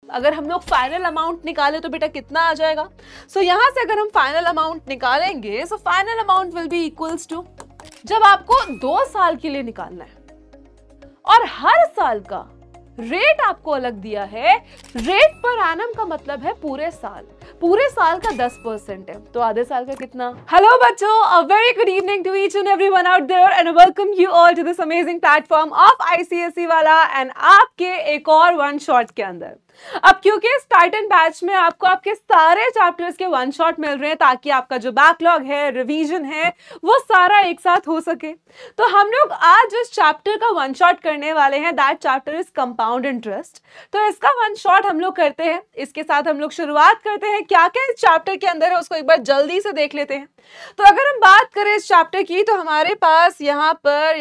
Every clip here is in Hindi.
अगर हम लोग फाइनल अमाउंट निकाले तो बेटा कितना आ जाएगा? सो यहाँ से अगर हम फाइनल अमाउंट निकालेंगे, so final amount will be equals to, जब आपको 2 साल के लिए निकालना है और हर साल का रेट आपको अलग दिया है, रेट पर एनम का मतलब है पूरे साल का 10% है, तो आधे साल का कितना? हेलो बच्चों, a very good evening to each and everyone out there and welcome you all to this amazing platform of ICSE वाला एंड आपके एक और वन शॉट के अंदर। अब क्योंकि इस टाइटन बैच में आपको आपके सारे चैप्टर्स के वन शॉट मिल रहे हैं ताकि आपका जो बैकलॉग है, रिवीजन है, वो सारा एक साथ हो सके, तो हम लोग आज जिस चैप्टर का वन शॉट करने वाले हैं that chapter is compound interest. तो इसका वन शॉट हम लोग करते हैं, इसके साथ हम लोग शुरुआत करते हैं। क्या क्या इस चैप्टर के अंदर है उसको एक बार जल्दी से देख लेते हैं। तो अगर हम बात करें इस चैप्टर की तो हमारे पास यहाँ पर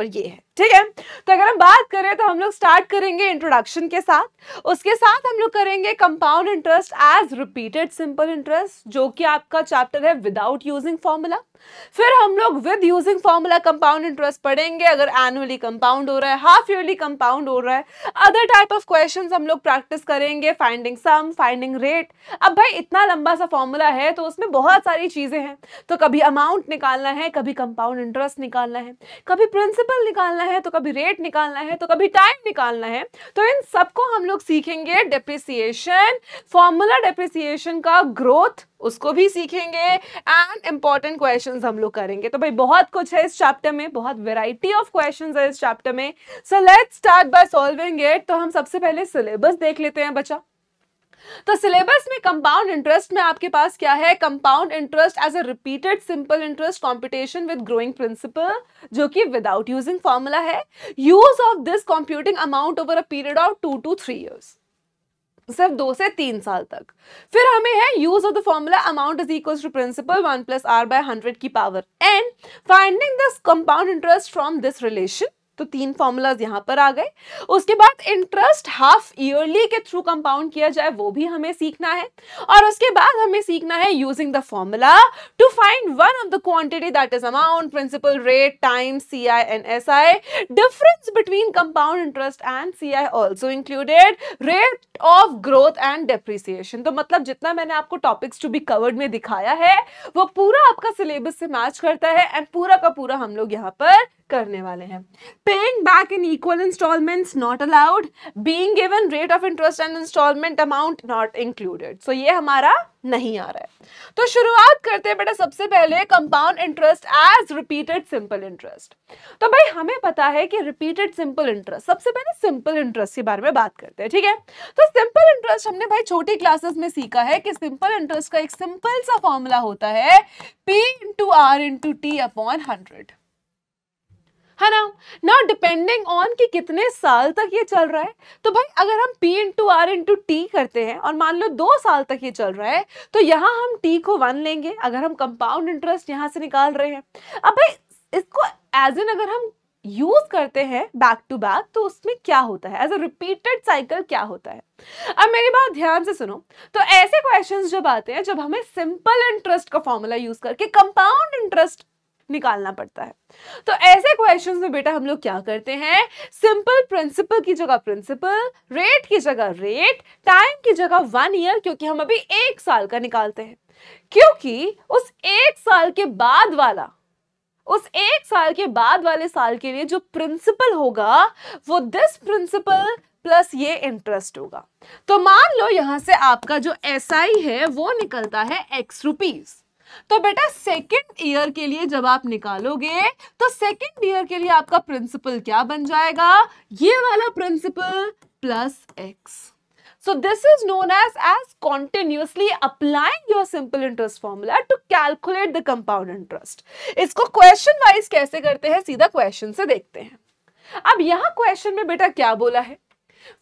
ये है, ठीक है। तो अगर हम बात करें तो हम लोग स्टार्ट करेंगे इंट्रोडक्शन के साथ, उसके साथ हम लोग करेंगे compound interest as repeated simple interest, जो कि आपका चैप्टर है विदाउट यूजिंग फॉर्मूला। फिर हम लोग with using formula compound interest पढ़ेंगे, अगर एनुअली कंपाउंड हो रहा है, हाफ ईयरली कंपाउंड हो रहा है। अदर टाइप ऑफ क्वेश्चंस हम लोग प्रैक्टिस करेंगे, फाइंडिंग सम, फाइंडिंग रेट। अब भाई इतना लंबा सा फॉर्मूला है तो उसमें बहुत सारी चीजें हैं, तो कभी अमाउंट निकालना है, कभी कंपाउंड इंटरेस्ट निकालना है, कभी प्रिंसिपल निकालना है, तो कभी रेट निकालना है, तो कभी टाइम निकालना है। तो इन सबको हम लोग सीखेंगे। डेप्रिसिएशन, फॉर्मूला डेप्रिसिएशन का ग्रोथ, उसको भी सीखेंगे एंड इंपॉर्टेंट क्वेश्चंस हम लोग करेंगे। तो भाई बहुत कुछ है इस चैप्टर में, बहुत वैरायटी ऑफ क्वेश्चंस है इस चैप्टर में। So let's start by solving it. तो हम सबसे पहले सिलेबस देख लेते हैं बच्चा। तो सिलेबस में कंपाउंड इंटरेस्ट में आपके पास क्या है? Compound interest as a repeated simple interest competition with growing principal, जो कि विदाउट यूजिंग फॉर्मूला है। Use of this computing amount over a period of 2 to 3 years, सिर्फ 2 से 3 साल तक। फिर हमें है use of the formula amount is equal to principal 1 + r/100 की power n, finding this compound interest from this relation. तो 3 फॉर्मूलाज यहां पर आ गए। उसके बाद इंटरेस्ट हाफ ईयरली के थ्रू कंपाउंड किया जाए वो भी हमें सीखना है, और उसके बाद हमें सीखना है using the formula to find one of the quantity that is amount, principal, rate, time, CI and SI। Difference between compound interest and CI also included, rate of growth and depreciation. तो मतलब जितना मैंने आपको टॉपिक्स टू बी कवर्ड में दिखाया है वो पूरा आपका सिलेबस से मैच करता है एंड पूरा का पूरा हम लोग यहाँ पर करने वाले हैं। Paying back in equal installments not allowed, being given rate of interest and installment amount not included। So ये हमारा नहीं आ रहा है। तो शुरुआत करते हैं बेटा सबसे पहले compound interest as repeated simple interest. तो भाई हमें पता है कि रिपीटेड सिंपल इंटरेस्ट, सबसे पहले सिंपल इंटरेस्ट के बारे में बात करते हैं, ठीक है। तो सिंपल इंटरेस्ट हमने भाई छोटी क्लासेस में सीखा है कि सिंपल इंटरेस्ट का एक सिंपल सा फॉर्मूला होता है P × R × T/100, है ना डिपेंडिंग ऑन कि कितने साल तक ये चल रहा है। तो भाई अगर हम P × R × T करते हैं और मान लो 2 साल तक ये चल रहा है, तो यहाँ हम T को 1 लेंगे अगर हम कंपाउंड इंटरेस्ट यहाँ से निकाल रहे हैं। अब भाई इसको एज इन अगर हम यूज करते हैं बैक टू बैक तो उसमें क्या होता है, एज अ रिपीटेड साइकिल क्या होता है। अब मेरी बात ध्यान से सुनो। तो ऐसे क्वेश्चंस जब आते हैं जब हमें सिंपल इंटरेस्ट का फॉर्मूला यूज करके कंपाउंड इंटरेस्ट निकालना पड़ता है, तो ऐसे क्वेश्चंस में बेटा हम लोग क्या करते हैं, सिंपल प्रिंसिपल की जगह प्रिंसिपल, रेट की जगह रेट, टाइम की जगह 1 ईयर, क्योंकि हम अभी 1 साल का निकालते हैं, क्योंकि उस 1 साल के बाद वाले साल के लिए जो प्रिंसिपल होगा वो दिस प्रिंसिपल प्लस ये इंटरेस्ट होगा। तो मान लो यहां से आपका जो SI है वो निकलता है X रुपीस। तो बेटा सेकेंड ईयर के लिए जब आप निकालोगे तो सेकेंड ईयर के लिए आपका प्रिंसिपल क्या बन जाएगा, ये वाला principal plus X। So this is known as continuously applying your simple interest formula to calculate the compound interest। इसको क्वेश्चन वाइज कैसे करते हैं, सीधा क्वेश्चन से देखते हैं। अब यहाँ क्वेश्चन में बेटा क्या बोला है,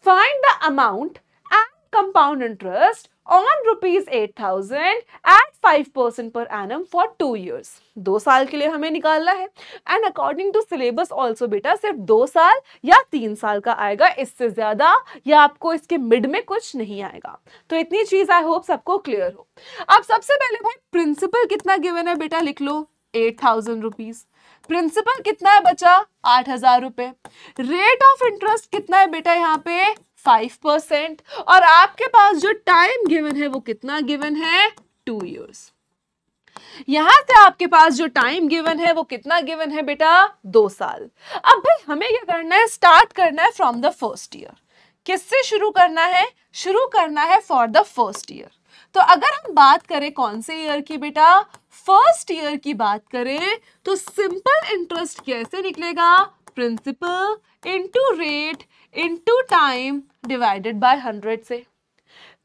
find the amount and compound interest on rupees 8,000 at 5% per annum for 2 years। 2 साल के लिए हमें निकालना है and according to syllabus also बेटा सिर्फ 2 साल या 3 साल का आएगा, इससे ज्यादा या आपको इसके मिड में कुछ नहीं आएगा। तो इतनी चीज आई होप सबको क्लियर हो। अब सबसे पहले भाई प्रिंसिपल कितना गिवन है बेटा लिख लो 8,000 रुपीज। प्रिंसिपल कितना है बचा 8,000 रुपए। रेट ऑफ इंटरेस्ट कितना है बेटा यहाँ पे 5% और आपके पास जो टाइम गिवन है वो कितना गिवन है 2 years। यहां से आपके पास जो टाइम गिवन है वो कितना गिवन है बेटा 2 साल। अब भाई हमें क्या करना है, स्टार्ट करना है फ्रॉम द फर्स्ट ईयर। किससे शुरू करना है, शुरू करना है फॉर द फर्स्ट ईयर। तो अगर हम बात करें कौन से ईयर की बेटा, फर्स्ट ईयर की बात करें तो सिंपल इंटरेस्ट कैसे निकलेगा, principal into rate into time divided by 100 से,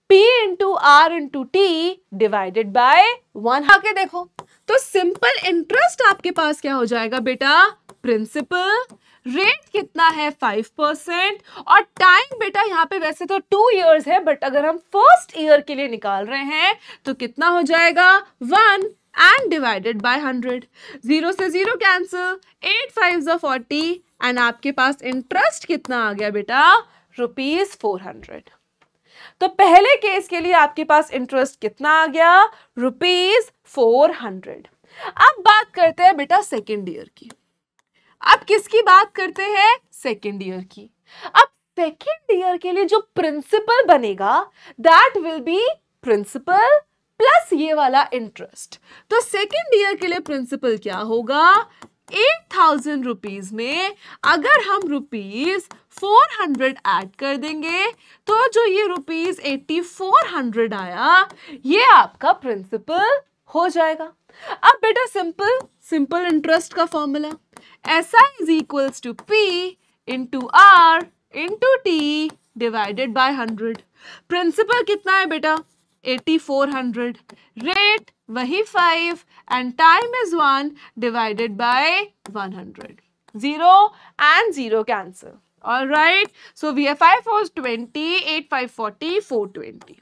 P into R into T divided by 1। आके देखो तो सिंपल इंटरेस्ट आपके पास क्या हो जाएगा बेटा, प्रिंसिपल, रेट कितना है 5% और टाइम बेटा यहाँ पे वैसे तो 2 years है बट अगर हम फर्स्ट ईयर के लिए निकाल रहे हैं तो कितना हो जाएगा 1 एंड डिवाइडेड बाय 100। 0 से 0 कैंसिल, 8 5 40 एंड आपके पास इंटरेस्ट कितना आ गया बेटा, ₹400। तो पहले केस के लिए आपके पास इंटरेस्ट कितना आ गया, ₹400। अब बात करते हैं बेटा सेकेंड ईयर की। अब किसकी बात करते हैं, सेकेंड ईयर की। अब सेकेंड ईयर के लिए जो प्रिंसिपल बनेगा that will be principal plus ये वाला इंटरेस्ट। तो सेकेंड ईयर के लिए प्रिंसिपल क्या होगा, 8,000 रुपीज में अगर हम ₹400 ऐड कर देंगे तो जो ये ₹8400 आया ये आपका प्रिंसिपल हो जाएगा। अब बेटा सिंपल इंटरेस्ट का formula SI is equals to P into R into T divided by 100। Principal कितना है बेटा 8400, रेट वही 5 and time is 1 divided by 100। 0 and 0 cancel. All right. So we have 5 4 20, 8 5 40, 420.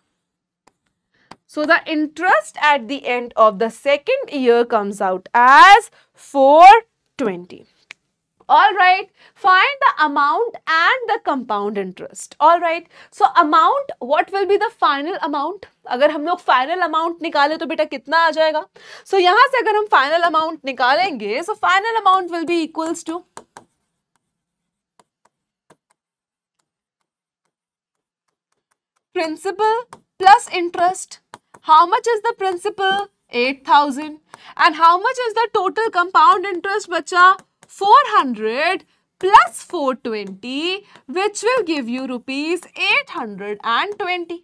So the interest at the end of the second year comes out as 420. All right, find the amount and the compound interest. All right, so amount, what will be the final amount? अगर हम लोग final amount निकाले तो बेटा कितना आ जाएगा? So यहाँ से अगर हम final amount निकालेंगे, so final amount will be equals to principal plus interest. How much is the principal? 8,000. And how much is the total compound interest बचा? 400 plus 420 which will give you ₹820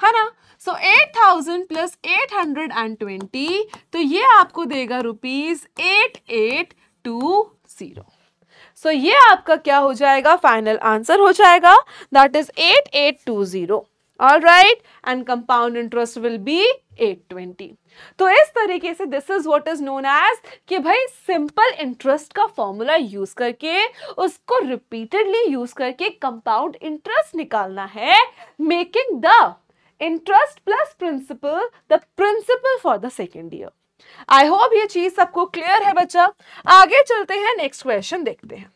है ना। So 8,000 plus 820 तो ये आपको देगा ₹8820। So ये आपका क्या हो जाएगा, फाइनल आंसर हो जाएगा, that is 8820। All right, and compound interest will be 820। तो इस तरीके से this is what is known as कि भाई सिंपल इंटरेस्ट का फॉर्मूला यूज करके उसको रिपीटेडली यूज करके कंपाउंड इंटरेस्ट निकालना है, making the interest plus principal the principal for the second year. I hope ये चीज सबको क्लियर है बच्चा। आगे चलते हैं, नेक्स्ट क्वेश्चन देखते हैं।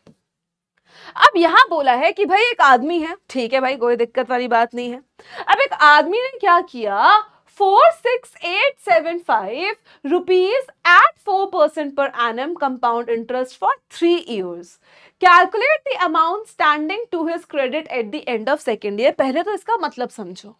अब यहां बोला है कि भाई एक आदमी है, ठीक है भाई कोई दिक्कत वाली बात नहीं है। अब एक आदमी ने क्या किया, 46875 rupees at 4% per annum compound interest for 3 years. Calculate the amount standing to his credit at the end of second year. पहले तो इसका मतलब समझो,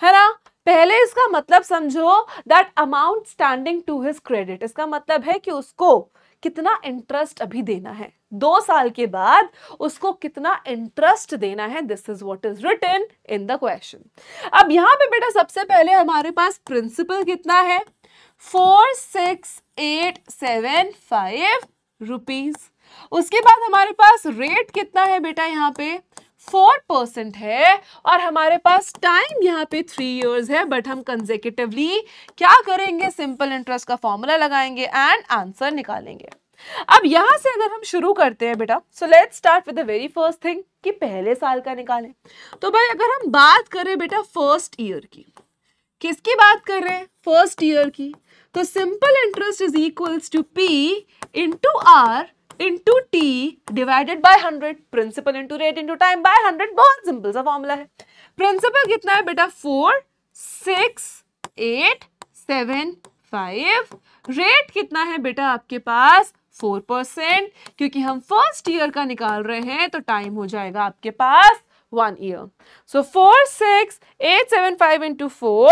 है ना, पहले इसका मतलब समझो that amount standing to his credit, इसका मतलब है कि उसको कितना इंटरेस्ट अभी देना है, 2 साल के बाद उसको कितना इंटरेस्ट देना है। This is what is written in the question. अब यहां पे बेटा सबसे पहले हमारे पास प्रिंसिपल कितना है, 46875 रुपीज। उसके बाद हमारे पास रेट कितना है बेटा, यहाँ पे 4% है और हमारे पास टाइम यहाँ पे 3 years है, बट हम कंसेक्यूटिवली क्या करेंगे, सिंपल इंटरेस्ट का फॉर्मूला लगाएंगे एंड आंसर निकालेंगे। अब यहां से अगर हम शुरू करते हैं बेटा, so let's start with the very first thing कि पहले साल का निकालें। तो भाई अगर हम बात करें बेटा फर्स्ट ईयर की, किसकी बात कर रहे हैं, फर्स्ट ईयर की, तो simple interest is equals to P into R into T divided by 100। Principal into rate into time by 100, बहुत सिंपल सा फॉर्मूला है। प्रिंसिपल कितना है बेटा 46875, रेट कितना है बेटा आपके पास 4%, क्योंकि हम फर्स्ट ईयर का निकाल रहे हैं तो टाइम हो जाएगा आपके पास 1 year. So 46875 into 4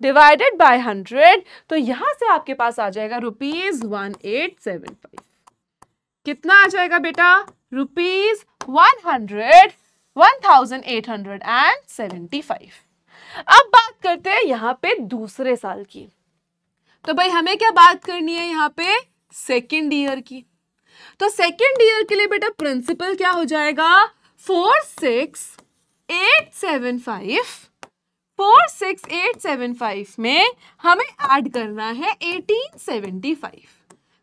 divided by 100, तो यहां से आपके पास आ जाएगा ₹1875. कितना आ जाएगा बेटा? ₹1875. अब बात करते हैं यहाँ पे दूसरे साल की. तो भाई हमें क्या बात करनी है यहाँ पे? सेकेंड ईयर की. तो सेकेंड ईयर के लिए बेटा प्रिंसिपल क्या हो जाएगा? 46875 में हमें ऐड करना है 1875.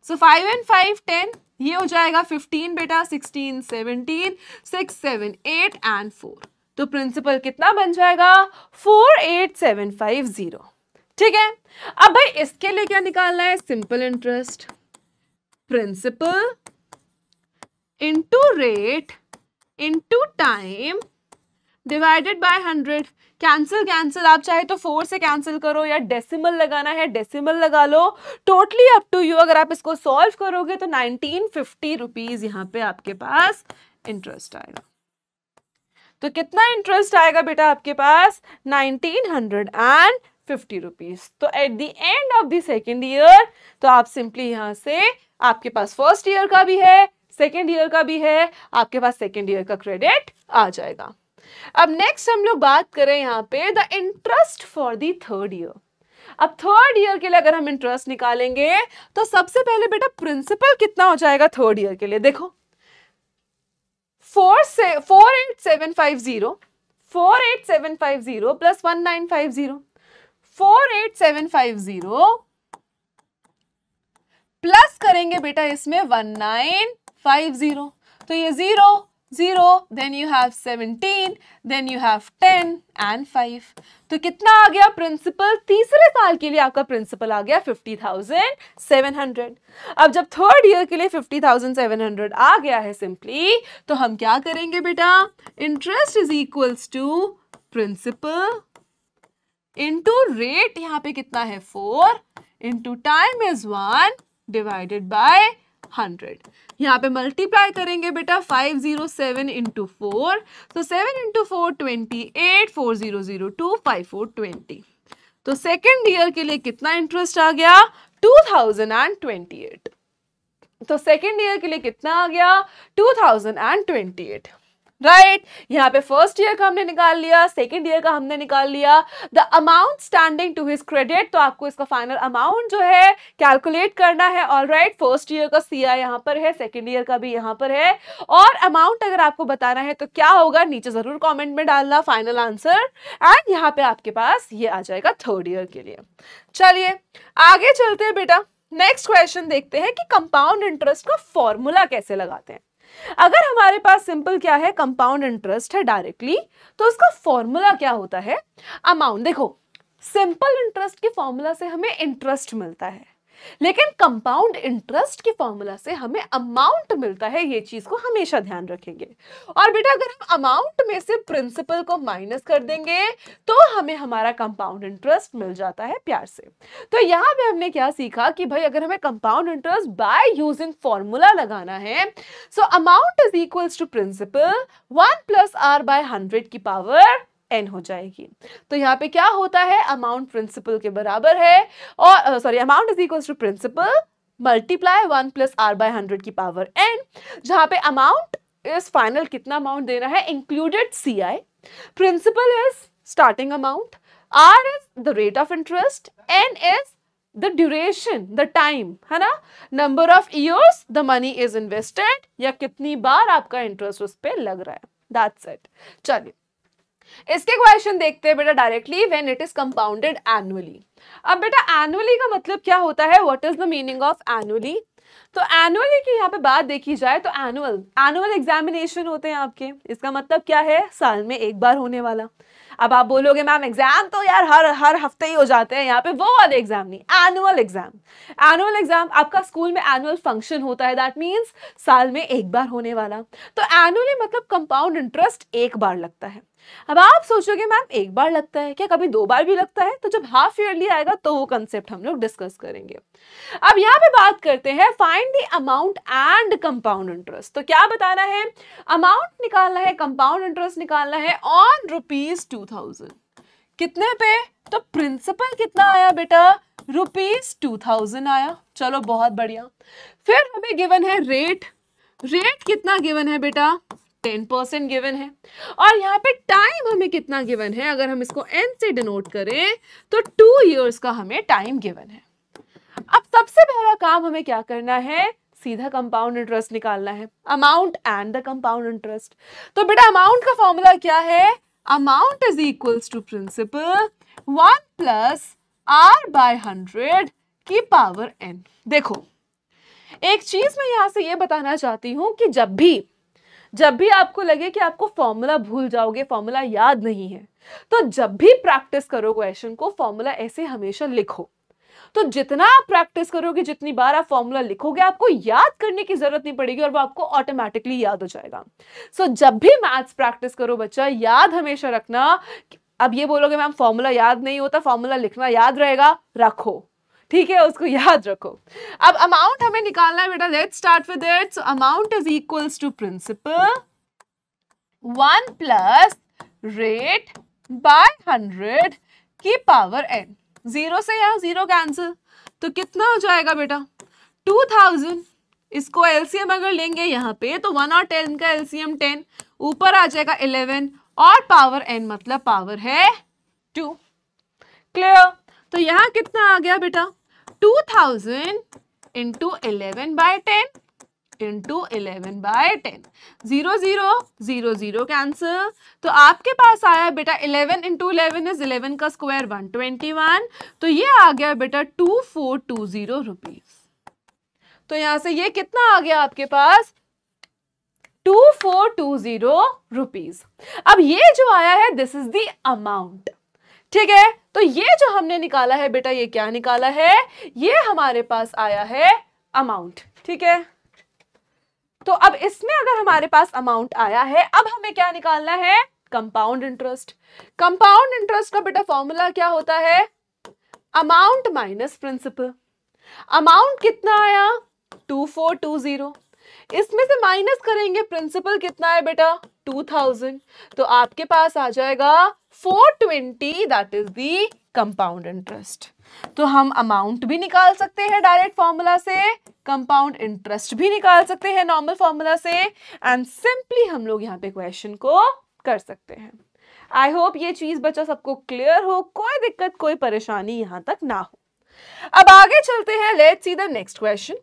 सो 5 and 5 10, ये हो जाएगा 15 बेटा. 16 17 6 7 8 and 4. तो प्रिंसिपल कितना बन जाएगा? 48750. ठीक है. अब भाई इसके लिए क्या निकालना है? Simple interest. Principal into rate into time divided by 100. Cancel आप चाहे तो 4 से कैंसिल करो या डेसिमल लगाना है डेसिमल लगा लो. Totally up to you. अगर आप इसको सॉल्व करोगे तो 1950 रुपीज यहाँ पे आपके पास इंटरेस्ट आएगा. तो कितना इंटरेस्ट आएगा बेटा आपके पास? 1950 रुपीज. तो eight the end of the second year तो आप सिंपली यहां से, आपके पास फर्स्ट ईयर का भी है सेकेंड ईयर का भी है, आपके पास सेकेंड ईयर का क्रेडिट आ जाएगा. अब नेक्स्ट हम लोग बात करें यहाँ पे the interest for the third year. अब थर्ड ईयर के लिए अगर हम इंटरेस्ट निकालेंगे तो सबसे पहले बेटा प्रिंसिपल कितना हो जाएगा थर्ड ईयर के लिए? देखो 48750 प्लस 1950. 48750 प्लस करेंगे बेटा इसमें 1950. तो ये 0 0, then you have 17, then you have 10 and 5. तो कितना आ गया प्रिंसिपल? तीसरे साल के लिए आपका प्रिंसिपल आ गया 50,700. अब जब थर्ड ईयर के लिए 50,700 आ गया है सिंपली, तो हम क्या करेंगे बेटा? Interest is equals to principal into rate, यहाँ पे कितना है 4, into time is 1 divided by 100. यहाँ पे मल्टीप्लाई करेंगे बेटा 507 इंटू 4. तो 7 इंटू 4 28, 4002 5420. तो सेकेंड ईयर के लिए कितना इंटरेस्ट आ गया? 2028. तो सेकेंड ईयर के लिए कितना आ गया? 2028. राइट. यहाँ पे फर्स्ट ईयर का हमने निकाल लिया, सेकेंड ईयर का हमने निकाल लिया. The amount standing to his credit, तो आपको इसका फाइनल अमाउंट जो है कैलकुलेट करना है. ऑलराइट. फर्स्ट ईयर का सीआई यहाँ पर है, सेकेंड ईयर का भी यहाँ पर है. और अमाउंट अगर आपको बताना है तो क्या होगा नीचे जरूर कॉमेंट में डालना फाइनल आंसर. एंड यहाँ पे आपके पास ये आ जाएगा थर्ड ईयर के लिए. चलिए आगे चलते हैं बेटा. नेक्स्ट क्वेश्चन देखते हैं कि कंपाउंड इंटरेस्ट का फॉर्मूला कैसे लगाते हैं. अगर हमारे पास सिंपल क्या है, कंपाउंड इंटरेस्ट है डायरेक्टली, तो उसका फॉर्मूला क्या होता है? अमाउंट. देखो सिंपल इंटरेस्ट के फॉर्मूला से हमें इंटरेस्ट मिलता है, लेकिन कंपाउंड इंटरेस्ट के फॉर्मूला से हमें अमाउंट मिलता है. ये चीज को हमेशा ध्यान रखेंगे. और बेटा अगर हम अमाउंट में से प्रिंसिपल को माइनस कर देंगे तो हमें हमारा कंपाउंड इंटरेस्ट मिल जाता है प्यार से. तो यहाँ पे हमने क्या सीखा कि भाई अगर हमें compound interest by using formula लगाना है, so amount is equals to principal 1 plus R by 100 की पावर n हो जाएगी. तो यहाँ पे क्या होता है? अमाउंट प्रिंसिपल के बराबर है, और sorry amount is equals to principal multiply 1 plus R by 100 की पावर n, जहाँ पे अमाउंट इज फाइनल कितना अमाउंट देना है included CI, principal is starting amount, R is the rate of interest, n is the duration the time, है ना, number of years the money is invested, या कितनी बार आपका इंटरेस्ट उस पर लग रहा है. That's it. चलिए इसके क्वेश्चन देखते हैं बेटा directly. When it is compounded annually. अब बेटा एनुअली का मतलब क्या होता है? What is the meaning of annually? तो एनुअली की यहाँ पे बात देखी जाए तो एनुअल एग्जामिनेशन होते हैं आपके. इसका मतलब क्या है? साल में एक बार होने वाला. अब आप बोलोगे मैम एग्जाम तो यार हर हफ्ते ही हो जाते हैं, यहाँ पे वो वाले एग्जाम नहीं, एनुअल एग्जाम. एनुअल एग्जाम आपका स्कूल में एनुअल फंक्शन होता है, दैट मीन्स साल में एक बार होने वाला. तो एनुअली मतलब कंपाउंड इंटरेस्ट एक बार लगता है. अब आप सोचोगे मैम एक बार लगता है क्या, कभी 2 बार भी लगता है? तो जब हाफ ईयरली आएगा तो वो कंसेप्ट हम लोग डिस्कस करेंगे। अब यहाँ पे बात करते हैं find the amount and compound interest. तो क्या बताना है? अमाउंट निकालना है, कंपाउंड इंटरेस्ट निकालना है ऑन ₹2000। कितने पे? तो प्रिंसिपल कितना आया बेटा? ₹2000 आया। चलो बहुत बढ़िया। फिर हमें गिवन है रेट। रेट कितना गिवन है बेटा? 10% गिवन है। और यहाँ पे टाइम हमें कितना गिवन है? अगर हम इसको n से डिनोट करें तो 2 इयर्स का हमें टाइम गिवन है। अब सबसे पहला काम हमें क्या करना है? सीधा कंपाउंड इंटरेस्ट निकालना है, amount and the compound interest. तो बेटा अमाउंट का फॉर्मूला क्या है? Amount is equals to principal 1 plus R/100 की पावर n। देखो एक चीज मैं यहां से ये बताना चाहती हूं कि जब भी आपको लगे कि आपको फॉर्मूला भूल जाओगे, फॉर्मूला याद नहीं है, तो जब भी प्रैक्टिस करो क्वेश्चन को फॉर्मूला ऐसे हमेशा लिखो। तो जितना आप प्रैक्टिस करोगे, जितनी बार आप फॉर्मूला लिखोगे, आपको याद करने की जरूरत नहीं पड़ेगी और वो आपको ऑटोमेटिकली याद हो जाएगा। सो जब भी मैथ्स प्रैक्टिस करो बच्चा, याद हमेशा रखना। अब ये बोलोगे मैम फॉर्मूला याद नहीं होता, फॉर्मूला लिखना याद रहेगा, रखो, ठीक है, उसको याद रखो। अब अमाउंट हमें निकालना है बेटा, let's start with it. So amount is equals to principal 1 plus rate by 100 की पावर n। 0 से यहाँ 0 कैंसिल, तो कितना हो जाएगा बेटा? 2000। इसको एलसीएम अगर लेंगे यहाँ पे तो 1 और 10 का एलसीएम 10, ऊपर आ जाएगा 11 और पावर n मतलब पावर है 2। क्लियर? तो यहाँ कितना आ गया बेटा? 2000 इंटू 11/10 इंटू 11/10। 0 0 0 0 कैंसिल, तो आपके पास आया बेटा 11 इंटू 11 इज 11 का स्क्वायर 121। तो ये आ गया बेटा 2420 रुपीज। तो यहां से ये कितना आ गया आपके पास? 2420 रुपीज। अब ये जो आया है दिस इज द अमाउंट, ठीक है। तो ये जो हमने निकाला है बेटा, ये क्या निकाला है? ये हमारे पास आया है अमाउंट, ठीक है। तो अब इसमें अगर हमारे पास अमाउंट आया है, अब हमें क्या निकालना है? Compound interest. कंपाउंड इंटरेस्ट का बेटा फॉर्मूला क्या होता है? Amount minus principal. अमाउंट कितना आया? 2420। इसमें से माइनस करेंगे प्रिंसिपल कितना है बेटा? 2000। तो आपके पास आ जाएगा 420, that is the compound interest. तो हम अमाउंट भी निकाल सकते हैं डायरेक्ट फॉर्मूला से, कंपाउंड इंटरेस्ट भी निकाल सकते हैं नॉर्मल फॉर्मूला से, एंड सिंपली हम लोग यहाँ पे क्वेश्चन को कर सकते हैं। आई होप ये चीज बच्चा सबको क्लियर हो, कोई दिक्कत कोई परेशानी यहां तक ना हो। अब आगे चलते हैं, let's see the next question.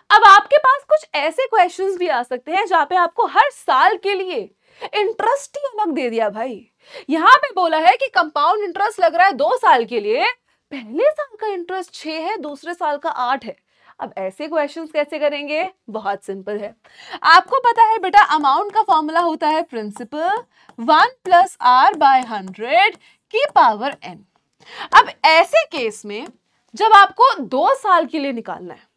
अब आपके पास कुछ ऐसे क्वेश्चंस भी आ सकते हैं जहां पे आपको हर साल के लिए इंटरेस्ट ही अलग दे दिया भाई। यहां पे बोला है कि कंपाउंड इंटरेस्ट लग रहा है 2 साल के लिए, पहले साल का इंटरेस्ट 6 है, दूसरे साल का 8 है। अब ऐसे क्वेश्चंस कैसे करेंगे? बहुत सिंपल है। आपको पता है बेटा अमाउंट का फॉर्मूला होता है प्रिंसिपल 1 प्लस R/100 की पावर n। अब ऐसे केस में जब आपको 2 साल के लिए निकालना है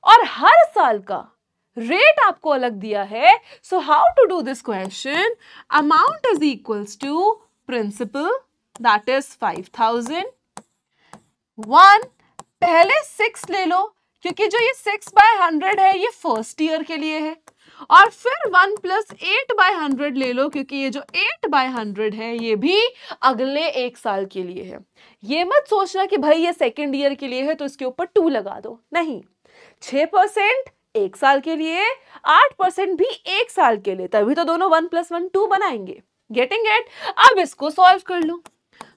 और हर साल का रेट आपको अलग दिया है, so how to do this question? Amount is equals to principal that is 5000। 1 पहले 6 ले लो, क्योंकि जो ये 6/100 है ये फर्स्ट ईयर के लिए है, और फिर 1 प्लस 8/100 ले लो, क्योंकि ये जो 8/100 है ये भी अगले 1 साल के लिए है। ये मत सोचना कि भाई ये सेकेंड ईयर के लिए है तो इसके ऊपर 2 लगा दो, नहीं। 6% 1 साल के लिए, 8% भी 1 साल के लिए, तभी तो दोनों 1 + 1 2 बनाएंगे। Getting it? अब इसको सॉल्व कर लो।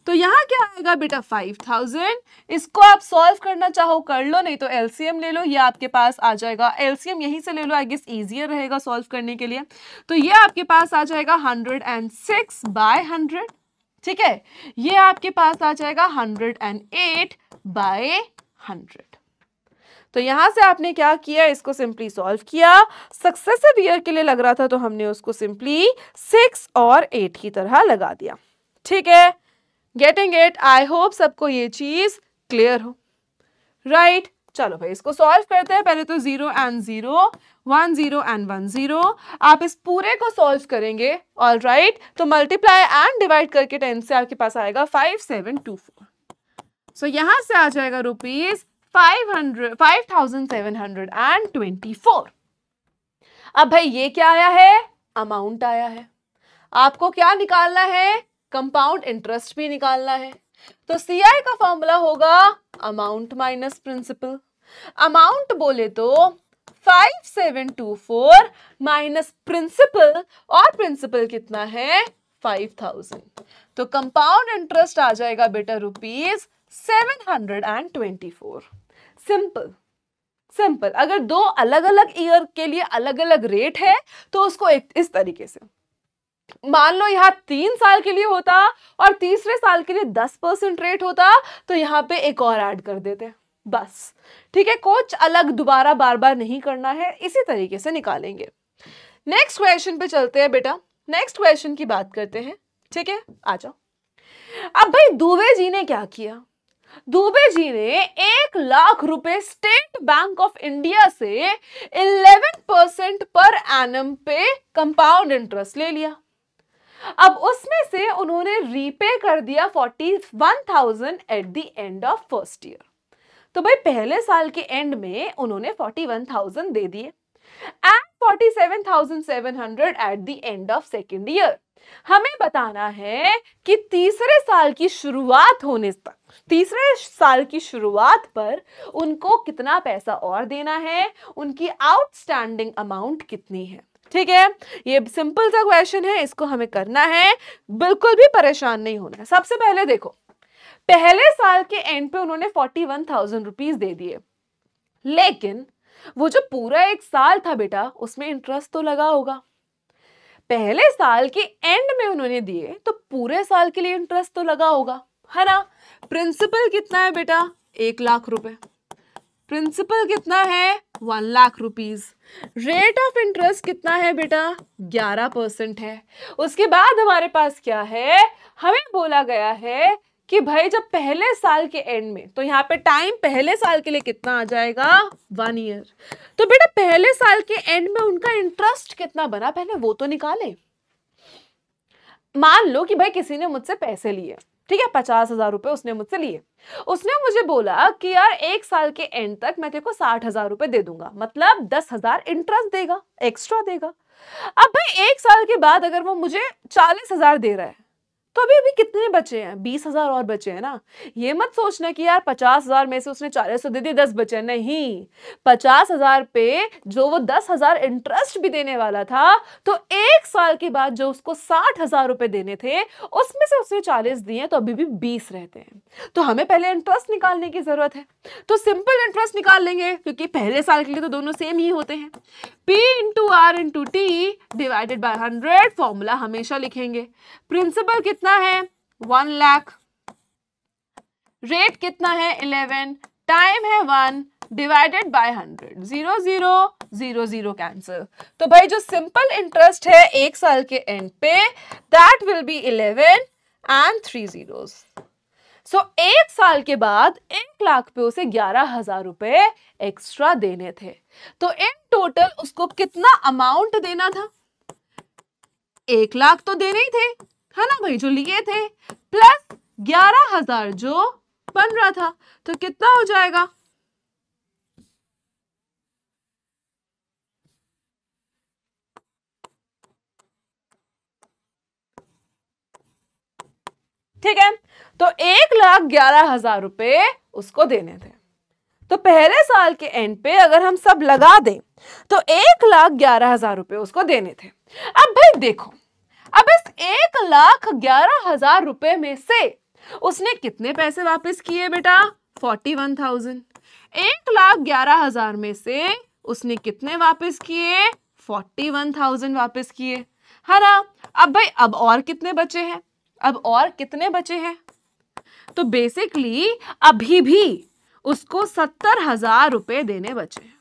तो यहाँ क्या आएगा बेटा? 5000। इसको आप सॉल्व करना चाहो कर लो, नहीं तो एलसीएम ले लो, ये आपके पास आ जाएगा। एलसीएम यहीं से ले लो, आई गेस इजियर रहेगा सॉल्व करने के लिए। तो ये आपके पास आ जाएगा 106/100, ठीक है। ये आपके पास आ जाएगा 108/100। तो यहां से आपने क्या किया? इसको सिंपली सॉल्व किया। सक्सेसिव ईयर के लिए लग रहा था तो हमने उसको सिंपली 6 और 8 की तरह लगा दिया, ठीक है। Getting it? आई होप सबको ये चीज क्लियर हो, राइट? चलो भाई इसको सॉल्व करते हैं। पहले तो 0 and 0, 1 0 एंड 1 0। आप इस पूरे को सॉल्व करेंगे, ऑल राइट, तो मल्टीप्लाई एंड डिवाइड करके 10 से आपके पास आएगा 5724। सो यहां से आ जाएगा रुपीज 5724। अब भाई ये क्या आया है? अमाउंट आया है। आपको क्या निकालना है? कंपाउंड इंटरेस्ट भी निकालना है। तो सीआई का फॉर्मूला होगा अमाउंट माइनस प्रिंसिपल। अमाउंट बोले तो 5724 माइनस प्रिंसिपल, और प्रिंसिपल कितना है? 5000। तो कंपाउंड इंटरेस्ट आ जाएगा बेटा रुपीज 724। Simple simple. अगर दो अलग अलग ईयर के लिए अलग अलग रेट है तो उसको इस तरीके से मान लो, यहां 3 साल के लिए होता और तीसरे साल के लिए 10% रेट होता, तो यहां पे एक और ऐड कर देते बस। ठीक है, कुछ अलग दोबारा बार बार नहीं करना है, इसी तरीके से निकालेंगे। नेक्स्ट क्वेश्चन पे चलते हैं बेटा, नेक्स्ट क्वेश्चन की बात करते हैं। ठीक है, आ जाओ। अब भाई दुबे जी ने क्या किया? दुबे जी ने 1 लाख रुपए स्टेट बैंक ऑफ इंडिया से 11% पर एनम पे कंपाउंड इंटरेस्ट ले लिया। अब उसमें से उन्होंने रीपे कर दिया 41,000 eight the end of first year. तो भाई पहले साल के एंड में उन्होंने 41,000 दे दिए and 47,700 eight the end of second year. हमें बताना है कि तीसरे साल की शुरुआत होने तक, तीसरे साल की शुरुआत पर उनको कितना पैसा और देना है, उनकी आउटस्टैंडिंग अमाउंट कितनी है। ठीक है, ये सिंपल सा क्वेश्चन है, इसको हमें करना है, बिल्कुल भी परेशान नहीं होना है। सबसे पहले देखो, पहले साल के एंड पे उन्होंने 41,000 रुपीज दे दिए, लेकिन वो जो पूरा 1 साल था बेटा, उसमें इंटरेस्ट तो लगा होगा। पहले साल के एंड में उन्होंने दिए तो पूरे साल के लिए इंटरेस्ट तो लगा होगा, है ना। प्रिंसिपल कितना है बेटा? 1 लाख रुपए। प्रिंसिपल कितना है? 1 lakh rupees. Rate of interest कितना है बेटा? 11% है। उसके बाद हमारे पास क्या है? हमें बोला गया है कि भाई जब पहले साल के एंड में, तो यहाँ पे टाइम पहले साल के लिए कितना आ जाएगा? 1 ईयर। तो बेटा पहले साल के एंड में उनका इंटरेस्ट कितना बना, पहले वो तो निकाले। मान लो कि भाई किसी ने मुझसे पैसे लिए, ठीक है, 50,000 रुपए उसने मुझसे लिए। उसने मुझे बोला कि यार 1 साल के एंड तक मैं तेरे को 60,000 रुपए दे दूंगा, मतलब 10,000 इंटरेस्ट देगा, एक्स्ट्रा देगा। अब भाई 1 साल के बाद अगर वो मुझे 40,000 दे रहा है, तो अभी कितने बचे हैं? 20,000 और बचे हैं ना। ये मत सोचना कि यार 50,000 में से उसने 40 दे दिए, 10 बचे। नहीं, 50,000 पे जो वो 10,000 इंटरेस्ट भी देने वाला था, तो 1 साल के बाद जो उसको 60,000 रुपए देने थे, उसमें से उसने 40 दिए, तो अभी भी 20 रहते हैं। तो हमें पहले इंटरेस्ट निकालने की जरूरत है, तो सिंपल इंटरेस्ट निकाल लेंगे, क्योंकि पहले साल के लिए तो दोनों सेम ही होते हैं। P into R into T divided by 100, formula हमेशा लिखेंगे। प्रिंसिपल कितना है? 1 लाख। रेट कितना है? 11। टाइम है 1 डिवाइडेड बाय 100। 0 0 0 0 कैंसिल। तो भाई जो सिंपल इंटरेस्ट है 1 साल के एंड पे, that will B 11 and 3 zeros। सो 1 साल के बाद 1 लाख पे उसे 11,000 रुपए एक्स्ट्रा देने थे। तो इन टोटल उसको कितना अमाउंट देना था? 1 लाख तो देने ही थे, है ना भाई, जो लिए थे, प्लस 11,000 जो बन रहा था। तो कितना हो जाएगा? ठीक है, तो 1,11,000 रुपए उसको देने थे। तो पहले साल के एंड पे अगर हम सब लगा दें तो 1,11,000 रुपए उसको देने थे। अब भाई देखो, अब इस 1,11,000 रुपए में से उसने कितने पैसे वापस किए बेटा? 41,000। 1,11,000 में से उसने कितने वापस किए? 41,000 वापस किए, है ना। अब भाई अब और कितने बचे हैं? अब और कितने बचे हैं? तो बेसिकली अभी भी उसको 70,000 रुपए देने बचे हैं।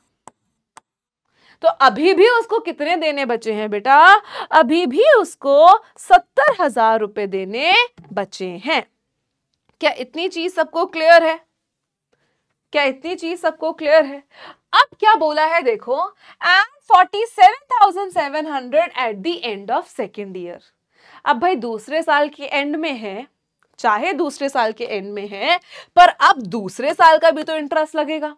तो अभी भी उसको कितने देने बचे हैं बेटा? अभी भी उसको 70,000 रुपए देने बचे हैं। क्या इतनी चीज सबको क्लियर है? क्या इतनी चीज सबको क्लियर है? अब क्या बोला है देखो, and 47,700 eight the end of second year. अब भाई दूसरे साल के एंड में है, चाहे दूसरे साल के एंड में है, पर अब दूसरे साल का भी तो इंटरेस्ट लगेगा।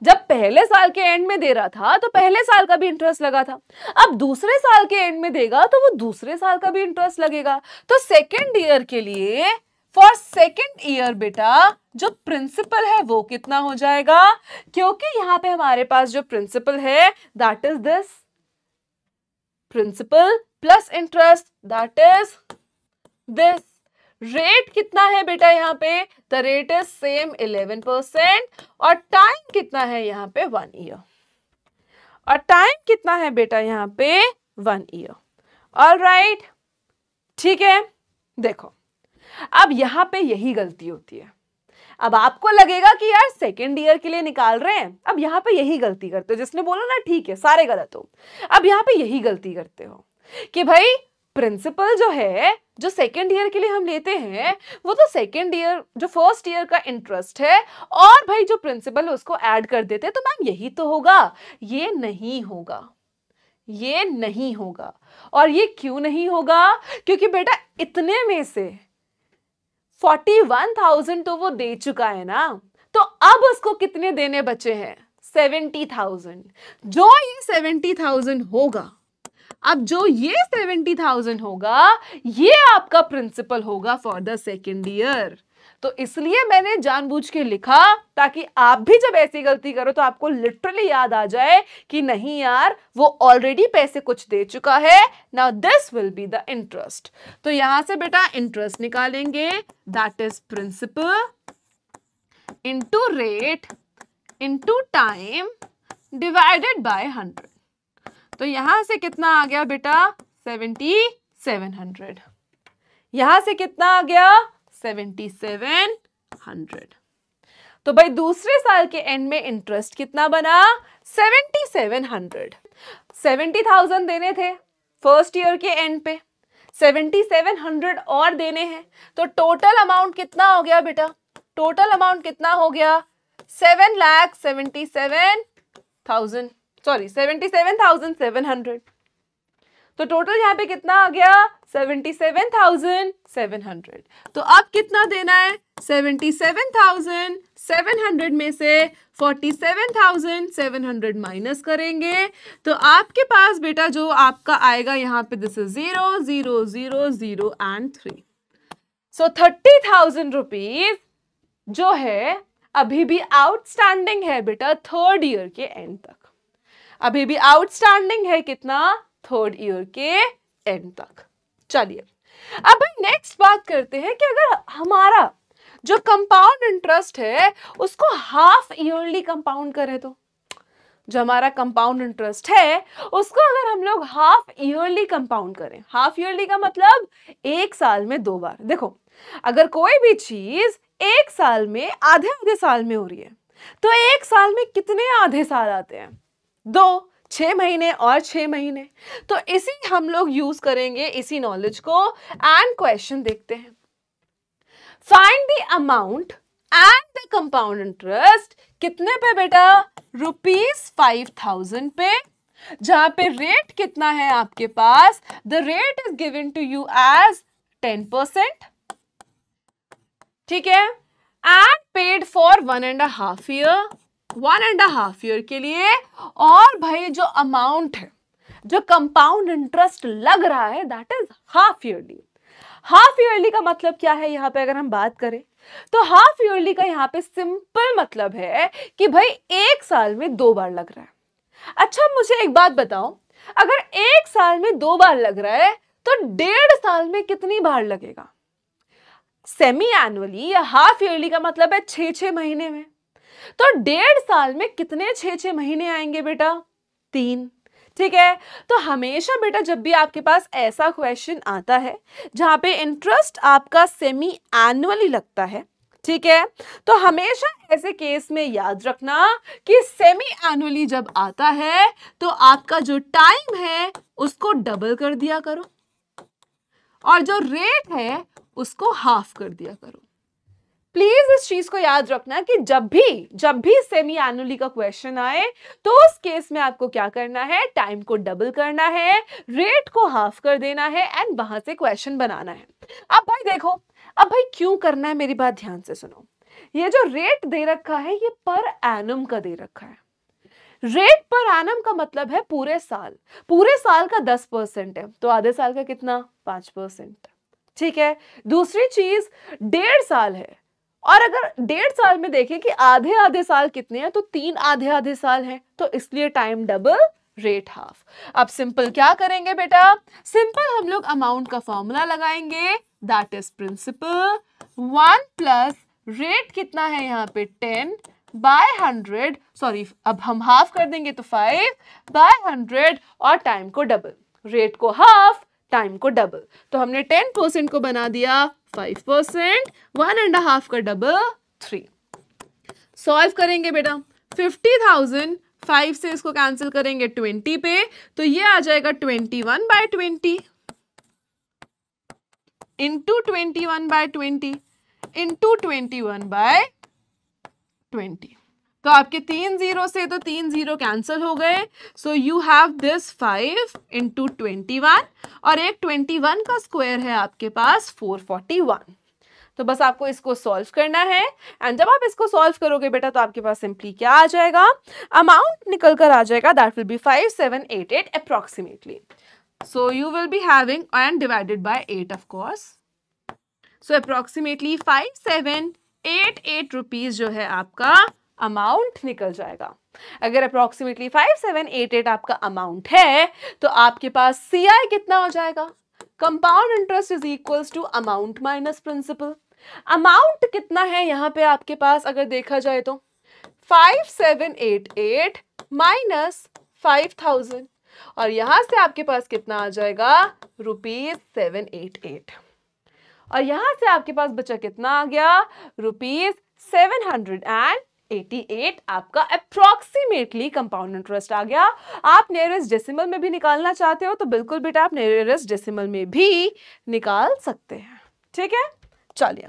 जब पहले साल के एंड में दे रहा था तो पहले साल का भी इंटरेस्ट लगा था, अब दूसरे साल के एंड में देगा तो वो दूसरे साल का भी इंटरेस्ट लगेगा। तो सेकेंड ईयर के लिए, फॉर सेकेंड ईयर बेटा, जो प्रिंसिपल है वो कितना हो जाएगा, क्योंकि यहां पे हमारे पास जो प्रिंसिपल है that is this, principal plus interest that is this. Rate कितना है बेटा यहाँ पे, द रेट इज सेम 11%, और टाइम कितना है यहाँ पे 1 ईयर, और टाइम कितना है बेटा यहाँ पे 1 ईयर। ऑलराइट, ठीक है। देखो अब यहाँ पे यही गलती होती है। अब आपको लगेगा कि यार सेकेंड ईयर के लिए निकाल रहे हैं, अब यहाँ पे यही गलती करते हो। जिसने बोला ना ठीक है सारे गलत हो, अब यहाँ पे यही गलती करते हो कि भाई प्रिंसिपल जो है, जो सेकेंड ईयर के लिए हम लेते हैं, वो तो सेकेंड ईयर जो फर्स्ट ईयर का इंटरेस्ट है, और भाई जो प्रिंसिपल है उसको ऐड कर देते हैं, तो मैम यही तो होगा। ये नहीं होगा, ये नहीं होगा। और ये क्यों नहीं होगा, क्योंकि बेटा इतने में से 41,000 तो वो दे चुका है ना, तो अब उसको कितने देने बचे हैं, 70,000। जो ये 70,000 होगा, अब जो ये 70,000 होगा, ये आपका प्रिंसिपल होगा फॉर द सेकेंड ईयर। तो इसलिए मैंने जानबूझ के लिखा, ताकि आप भी जब ऐसी गलती करो तो आपको लिटरली याद आ जाए कि नहीं यार, वो ऑलरेडी पैसे कुछ दे चुका है। Now this will be the interest. तो यहां से बेटा इंटरेस्ट निकालेंगे, that is principal into rate into time divided by 100। तो यहां से कितना आ गया बेटा 7700। यहां से कितना आ गया 7700। तो भाई दूसरे साल के एंड में इंटरेस्ट कितना बना 7700। 70,000 देने थे फर्स्ट ईयर के एंड पे, 7700 और देने हैं, तो टोटल अमाउंट कितना हो गया बेटा, टोटल अमाउंट कितना हो गया 7,77,000, सॉरी 77,700। तो टोटल यहाँ पे कितना आ गया 77,700। तो अब कितना देना है 77,700 में से 47,700 माइनस करेंगे, तो आपके पास बेटा जो आपका आएगा यहाँ पे this is 0 0 0 0 and 3। So 30,000 rupees जो है अभी भी आउटस्टैंडिंग है बेटा थर्ड ईयर के एंड तक, अभी भी आउटस्टैंडिंग है कितना थर्ड ईयर के एंड तक। चलिए अब नेक्स्ट बात करते हैं कि अगर हमारा जो कंपाउंड इंटरेस्ट है उसको हाफ ईयरली कंपाउंड करें, तो जो हमारा कंपाउंड इंटरेस्ट है उसको अगर हम लोग हाफ ईयरली कंपाउंड करें, हाफ ईयरली का मतलब एक साल में 2 बार। देखो अगर कोई भी चीज एक साल में आधे आधे साल में हो रही है, तो एक साल में कितने आधे साल आते हैं 2, 6 महीने और 6 महीने। तो इसी हम लोग यूज करेंगे इसी नॉलेज को, एंड क्वेश्चन देखते हैं। Find the amount and the compound interest कितने पे बेटा ₹5,000 पे, जहां पे रेट कितना है आपके पास, the rate is given to you as 10%, ठीक है, and paid for 1.5 year, 1.5 year के लिए। और भाई जो अमाउंट है, जो कंपाउंड इंटरेस्ट लग रहा है that is half yearly. Half yearly का मतलब क्या है यहाँ पे अगर हम बात करें, तो हाफ ईयरली का यहाँ पे सिंपल मतलब है कि भाई एक साल में 2 बार लग रहा है। अच्छा मुझे एक बात बताओ, अगर एक साल में 2 बार लग रहा है तो 1.5 साल में कितनी बार लगेगा? सेमी एनुअली या हाफ ईयरली का मतलब है 6-6 महीने में, तो 1.5 साल में कितने 6-6 महीने आएंगे बेटा 3, ठीक है। तो हमेशा बेटा जब भी आपके पास ऐसा क्वेश्चन आता है जहां पे इंटरेस्ट आपका सेमी एनुअली लगता है, ठीक है, तो हमेशा ऐसे केस में याद रखना कि सेमी एनुअली जब आता है तो आपका जो टाइम है उसको डबल कर दिया करो और जो रेट है उसको हाफ कर दिया करो। प्लीज इस चीज को याद रखना कि जब भी सेमी एनुअली का क्वेश्चन आए तो उस केस में आपको क्या करना है, टाइम को डबल करना है, रेट को हाफ कर देना है एंड वहां से क्वेश्चन बनाना है। अब भाई देखो, अब भाई क्यों करना है, मेरी बात ध्यान से सुनो। ये जो रेट दे रखा है ये पर एनम का दे रखा है। रेट पर एनम का मतलब है पूरे साल का 10% है, तो आधे साल का कितना, 5%। ठीक है। दूसरी चीज 1.5 साल है, और अगर 1.5 साल में देखें कि आधे आधे साल कितने हैं, तो 3 आधे आधे साल हैं, तो इसलिए टाइम डबल, रेट हाफ। अब सिंपल क्या करेंगे बेटा, सिंपल हम लोग अमाउंट का फॉर्मूला लगाएंगे, that is principal 1 plus rate कितना है यहाँ पे 10 बाय 100, सॉरी अब हम हाफ कर देंगे तो 5 बाय 100, और टाइम को डबल, रेट को हाफ, टाइम को डबल। तो हमने 10% को बना दिया 5%, 1.5 का डबल 3। सॉल्व करेंगे बेटा, 50,000 5 से इसको कैंसिल करेंगे 20 पे, तो ये आ जाएगा 21/20 इंटू 21/20 इंटू 21/20। तो आपके 3 0 से तो 3 0 कैंसिल हो गए, so you have this 5 into 21, और एक 21 का स्क्वायर है आपके पास 441। तो बस आपको इसको सॉल्व करना है, एंड जब आप इसको सॉल्व करोगे बेटा तो आपके पास सिंपली क्या आ जाएगा, अमाउंट निकल कर आ जाएगा, that will B 5788 approximately. So you will be having and divided by 8 of course, so approximately 5788 rupees जो है आपका अमाउंट निकल जाएगा। अगर अप्रोक्सीमेटली 5788 आपका अमाउंट है तो आपके पास CI कितना हो जाएगा, compound interest is equals to amount minus principal. Amount कितना है यहाँ पे आपके पास अगर देखा जाए तो 5788 माइनस 5000, और यहां से आपके पास कितना आ जाएगा, ₹788, और यहां से आपके पास बचा कितना आ गया, ₹788 आपका अप्रोक्सीमेटली कंपाउंड इंटरेस्ट आ गया। आप नियरेस्ट डेसिमल में भी निकालना चाहते हो तो बिल्कुल बेटा आप नियरेस्ट डेसिमल में भी निकाल सकते हैं। ठीक है, चलिए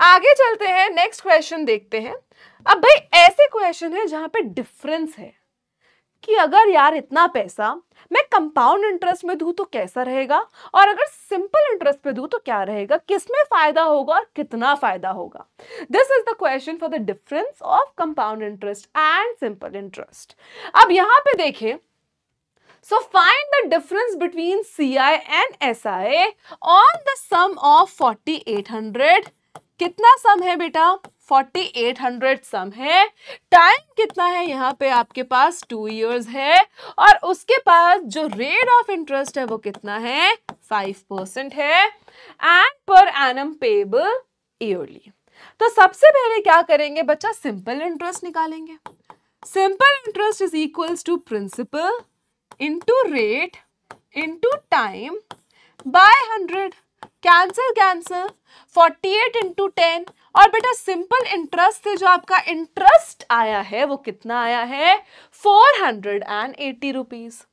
आगे चलते हैं, नेक्स्ट क्वेश्चन देखते हैं। अब भाई ऐसे क्वेश्चन है जहां पे डिफरेंस है कि अगर यार इतना पैसा मैं कंपाउंड इंटरेस्ट में दूं तो कैसा रहेगा, और अगर सिंपल इंटरेस्ट पे दूं तो क्या रहेगा, किसमें फायदा होगा और कितना फायदा होगा। This is the question for the difference of compound interest and simple interest. अब यहां पे देखें, so find the difference between CI and SI on the sum of 4800। कितना सम है बेटा, 4800 सम है। टाइम कितना है यहाँ पे आपके पास 2 years है, और उसके पास जो रेट ऑफ इंटरेस्ट है वो कितना है, 5% है, and per annum payable yearly. तो सबसे पहले क्या करेंगे बच्चा, सिंपल इंटरेस्ट निकालेंगे। Simple interest is equals to principal into rate into time by 100, cancel cancel, 48 into 10, और बेटा सिंपल इंटरेस्ट से जो आपका इंटरेस्ट आया है वो कितना आया है, 480 रुपीज।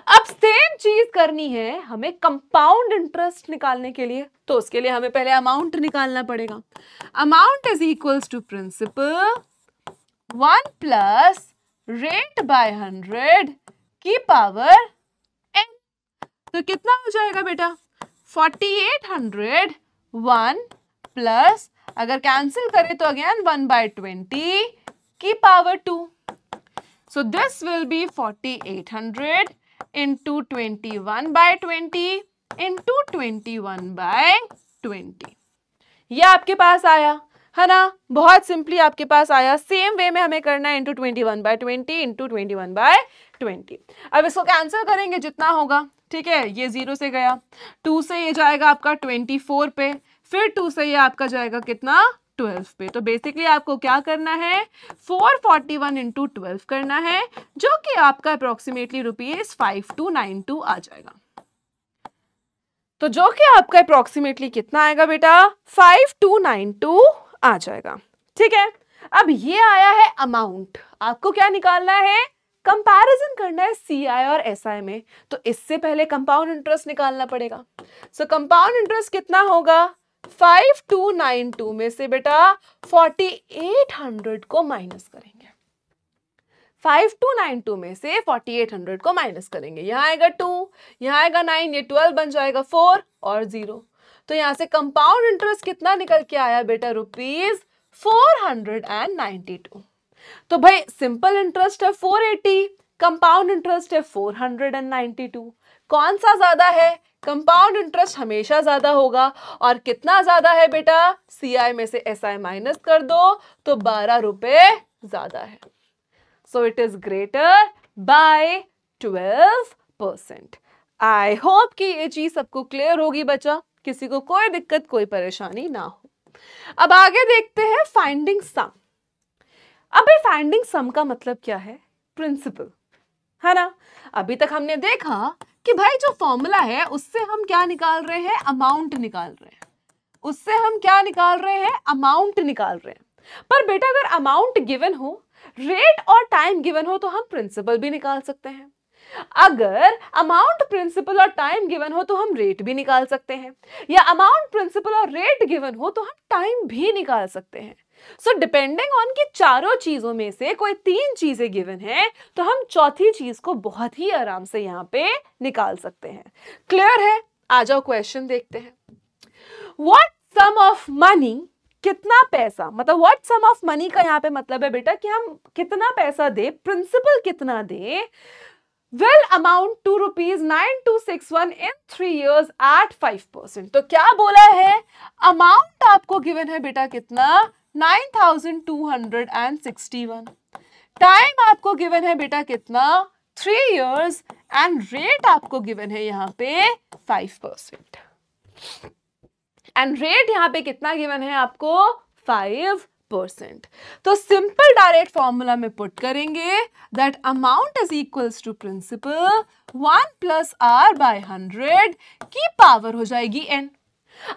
अब सेम चीज करनी है हमें कंपाउंड इंटरेस्ट निकालने के लिए, तो उसके लिए हमें पहले अमाउंट निकालना पड़ेगा। Amount is equals to principal 1 plus rate by 100 की पावर n। तो कितना हो जाएगा बेटा, 4800 1 प्लस, अगर कैंसिल करें तो अगेन 1/20 की power 2। So this will B 4800 into 21/20 into 21/20। ये आपके पास आया है ना, बहुत सिंपली आपके पास आया। सेम वे में हमें करना है इंटू 21/20 इंटू 21/20। अब इसको कैंसिल करेंगे जितना होगा, ठीक है, ये 0 से गया, 2 से ये जाएगा आपका 24 पे, फिर 2 से ये आपका जाएगा कितना, 12 पे। तो बेसिकली आपको क्या करना है, 441 इंटू 12 करना है, जो कि आपका अप्रोक्सीमेटली ₹5292 आ जाएगा। तो जो कि आपका अप्रोक्सीमेटली कितना आएगा बेटा, 5292 आ जाएगा। ठीक है, अब ये आया है अमाउंट, आपको क्या निकालना है, कंपैरिजन करना है CI और SI में, तो इससे पहले कंपाउंड इंटरेस्ट निकालना पड़ेगा। सो कंपाउंड इंटरेस्ट कितना होगा, 5292 में से बेटा 4800 को माइनस करेंगे। 5292 में से 4800 को माइनस करेंगे। यहाँ आएगा 2, यहाँ आएगा 9, ये 12 बन जाएगा 4 और 0। तो यहाँ से कंपाउंड इंटरेस्ट कितना निकल के आया बेटा? ₹492। तो भाई सिंपल इंटरेस्ट है 480, कंपाउंड इंटरेस्ट है 492। कौन सा ज्यादा है? कंपाउंड इंटरेस्ट हमेशा ज्यादा होगा। और कितना ज्यादा है बेटा? CI में से SI माइनस कर दो तो 12 रुपए ज्यादा है। So it is greater by 12%। I hope कि ये चीज सबको क्लियर होगी बच्चा, किसी को कोई दिक्कत कोई परेशानी ना हो। अब आगे देखते हैं फाइंडिंग सम। अब ये फाइंडिंग सम का मतलब क्या है? प्रिंसिपल, है ना। अभी तक हमने देखा कि भाई जो फॉर्मूला है उससे हम क्या निकाल रहे हैं? अमाउंट निकाल रहे हैं। उससे हम क्या निकाल रहे हैं? अमाउंट निकाल रहे हैं। पर बेटा अगर अमाउंट गिवन हो, रेट और टाइम गिवन हो तो हम प्रिंसिपल भी निकाल सकते हैं। अगर अमाउंट, प्रिंसिपल और टाइम गिवन हो तो हम रेट भी निकाल सकते हैं, या अमाउंट, प्रिंसिपल और रेट गिवन हो तो हम टाइम भी निकाल सकते हैं। सो डिपेंडिंग ऑन कि चारों चीजों में से कोई 3 चीजें गिवन है तो हम चौथी चीज को बहुत ही आराम से यहाँ पे निकाल सकते हैं। क्लियर है? आ जाओ क्वेश्चन देखते हैं। व्हाट सम ऑफ मनी, कितना पैसा, मतलब व्हाट सम ऑफ मनी का यहाँ पे मतलब है बेटा कि हम कितना पैसा दे, प्रिंसिपल कितना दे, will amount to ₹9261 in 3 years at 5%। तो क्या बोला है? अमाउंट आपको गिवन है बेटा कितना? 9261। टाइम आपको गिवन है बेटा कितना? 3 years एंड रेट आपको गिवन है यहाँ पे 5%। एंड रेट यहाँ पे कितना गिवन है आपको? 5%। तो सिंपल डायरेक्ट फॉर्मूला में पुट करेंगे that amount is equals to principal 1 + R/100 की पावर हो जाएगी n।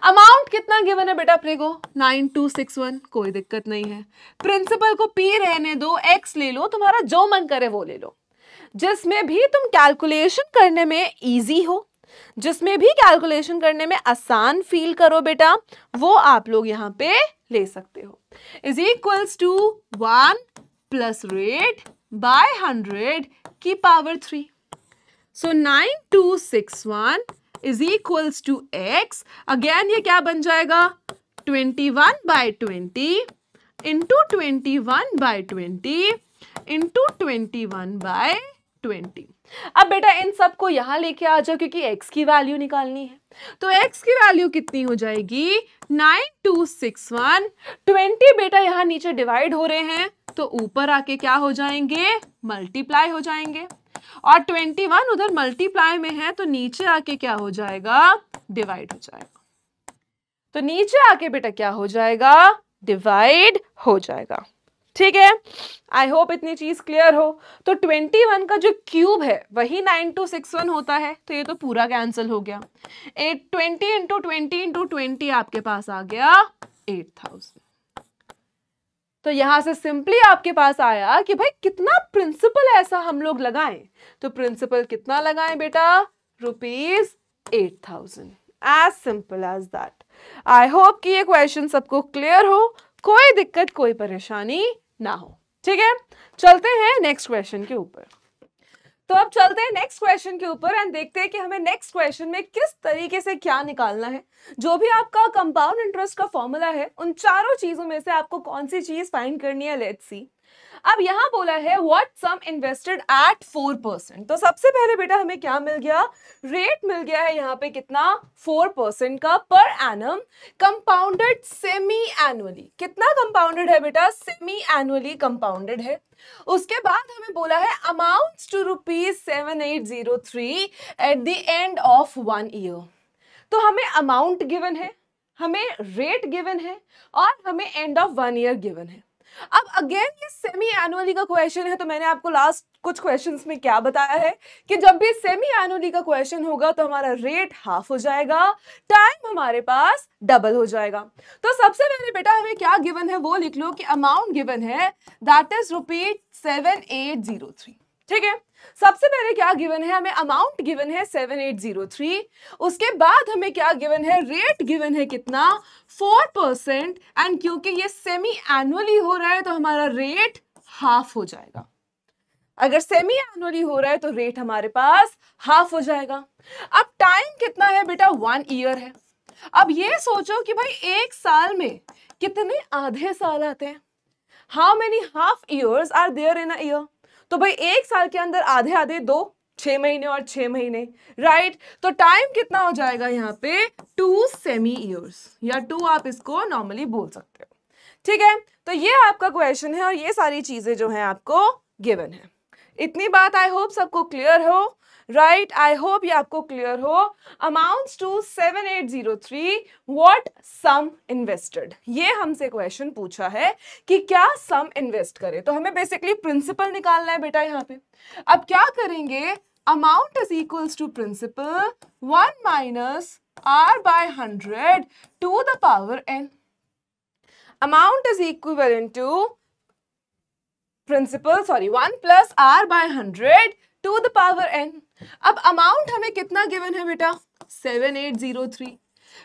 अमाउंट कितना गिवन है बेटा अपने को? 9261, कोई दिक्कत नहीं है। प्रिंसिपल को P रहने दो, X ले लो, तुम्हारा जो मन करे वो ले लो। जिसमें भी तुम कैलकुलेशन करने में इजी हो, जिसमें भी कैलकुलेशन करने में आसान फील करो बेटा, वो आप लोग यहाँ पे ले सकते हो। Is equals to 1 + rate by 100 की power 3। So 9261 is equals to x। Again ये क्या बन जाएगा? 21/20 इंटू 21/20 इंटू 21/20। अब बेटा इन सबको यहां लेके आ जाओ क्योंकि x की वैल्यू निकालनी है। तो x की वैल्यू कितनी हो जाएगी? 9261। 20 बेटा यहां नीचे डिवाइड हो रहे हैं तो ऊपर आके क्या हो जाएंगे? मल्टीप्लाई हो जाएंगे। और 21 उधर मल्टीप्लाई में है तो नीचे आके क्या हो जाएगा? डिवाइड हो जाएगा। तो नीचे आके बेटा क्या हो जाएगा? डिवाइड हो जाएगा। ठीक है, आई होप इतनी चीज क्लियर हो। तो 21 का जो क्यूब है वही 9261 होता है, तो ये तो पूरा कैंसिल हो गया। 20 इंटू 20 इंटू 20 आपके पास आ गया 8000। तो यहां से सिंपली आपके पास आया कि भाई कितना प्रिंसिपल ऐसा हम लोग लगाएं। तो प्रिंसिपल कितना लगाएं बेटा? ₹8000। As simple as that. I hope कि ये क्वेश्चन सबको क्लियर हो, कोई दिक्कत कोई परेशानी ना हो। ठीक है, चलते हैं नेक्स्ट क्वेश्चन के ऊपर। तो अब चलते हैं नेक्स्ट क्वेश्चन के ऊपर एंड देखते हैं कि हमें नेक्स्ट क्वेश्चन में किस तरीके से क्या निकालना है। जो भी आपका कंपाउंड इंटरेस्ट का फॉर्मूला है उन चारों चीजों में से आपको कौन सी चीज फाइंड करनी है, लेट्स सी। अब यहां बोला है व्हाट सम इन्वेस्टेड एट 4%। तो सबसे पहले बेटा हमें क्या मिल गया? रेट मिल गया है यहाँ पे कितना? 4% का per annum, compounded semi annually. कितना कंपाउंडेड है बेटा? सेमी एनुअली कंपाउंडेड है। उसके बाद हमें बोला है amounts to ₹7803 at the end of 1 year. तो हमें अमाउंट गिवन है, हमें रेट गिवन है और हमें एंड ऑफ 1 ईयर गिवन है। अब अगेन ये सेमी एनुअली का क्वेश्चन है, तो मैंने आपको लास्ट कुछ क्वेश्चंस में क्या बताया है कि जब भी सेमी एनुअली का क्वेश्चन होगा तो हमारा रेट हाफ हो जाएगा, टाइम हमारे पास डबल हो जाएगा। तो सबसे पहले बेटा हमें क्या गिवन है वो लिख लो कि अमाउंट गिवन है दैट इज ₹7803। ठीक है, सबसे पहले क्या गिवन है, हमें अमाउंट गिवन है 7803, उसके बाद हमें क्या गिवन है, रेट गिवन है कितना 4%, एंड क्योंकि ये सेमी एनुअली हो रहा है तो हमारा रेट हाफ हो जाएगा। अगर सेमी एनुअली हो रहा है तो रेट हमारे पास हाफ हो जाएगा। अब टाइम कितना है बेटा, 1 ईयर है। अब ये सोचो कि भाई एक साल में कितने आधे साल आते हैं, how many half years are there in a year. तो भाई एक साल के अंदर आधे आधे 2, 6 महीने और 6 महीने, राइट। तो टाइम कितना हो जाएगा यहाँ पे 2 सेमी ईयर्स, या 2 आप इसको नॉर्मली बोल सकते हो। ठीक है, तो ये आपका क्वेश्चन है और ये सारी चीजें जो है आपको गिवन है। इतनी बात आई होप सबको क्लियर हो, राइट। आई होप ये आपको क्लियर हो। Amounts to 7803, what sum invested, ये हमसे क्वेश्चन पूछा है कि क्या सम इन्वेस्ट करें। तो हमें बेसिकली प्रिंसिपल निकालना है बेटा यहाँ पे। अब क्या करेंगे, amount is equals to principal 1 minus r by 100 to the power n. Amount is equivalent to principal 1 plus r by 100 to the power n। अब अमाउंट हमें कितना गिवन है बेटा, 7803।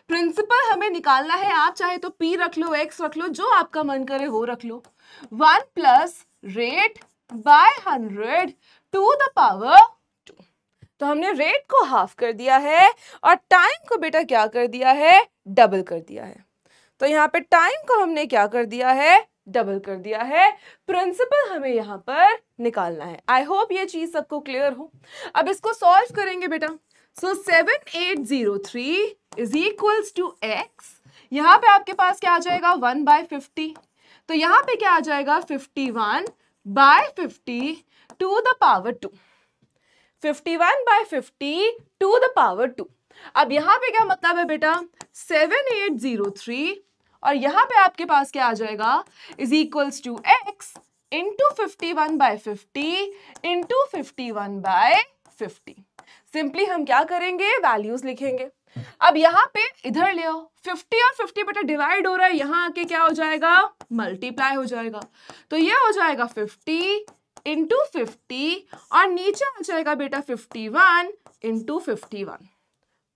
प्रिंसिपल हमें निकालना है, आप चाहे तो p रख लो, x रख लो, जो आपका मन करे वो रख लो। 1 plus rate by 100 to the power 2। तो हमने रेट को हाफ कर दिया है और टाइम को बेटा क्या कर दिया है, डबल कर दिया है। तो यहाँ पे टाइम को हमने क्या कर दिया है, डबल कर दिया है। प्रिंसिपल हमें यहाँ पर निकालना है। आई होप ये चीज सबको क्लियर हो। अब इसको सॉल्व करेंगे बेटा। सो 7803 इज इक्वल्स टू x, यहाँ पे आपके पास क्या आ जाएगा 1 by 50, तो यहाँ पे क्या आ जाएगा 51 by 50 to the power 2, 51 by 50 to the power 2। अब यहाँ पे क्या मतलब है बेटा, 7803 और यहाँ पे आपके पास क्या आ जाएगा, is equals to x into 51 by 50 into 51 by 50। Simply हम क्या करेंगे, वैल्यूज लिखेंगे। अब यहाँ पे इधर ले आओ, 50 और 50 बेटा डिवाइड हो रहा है, यहाँ आके क्या हो जाएगा, मल्टीप्लाई हो जाएगा। तो ये हो जाएगा 50 इंटू 50 और नीचे आ जाएगा बेटा 51 इंटू 51।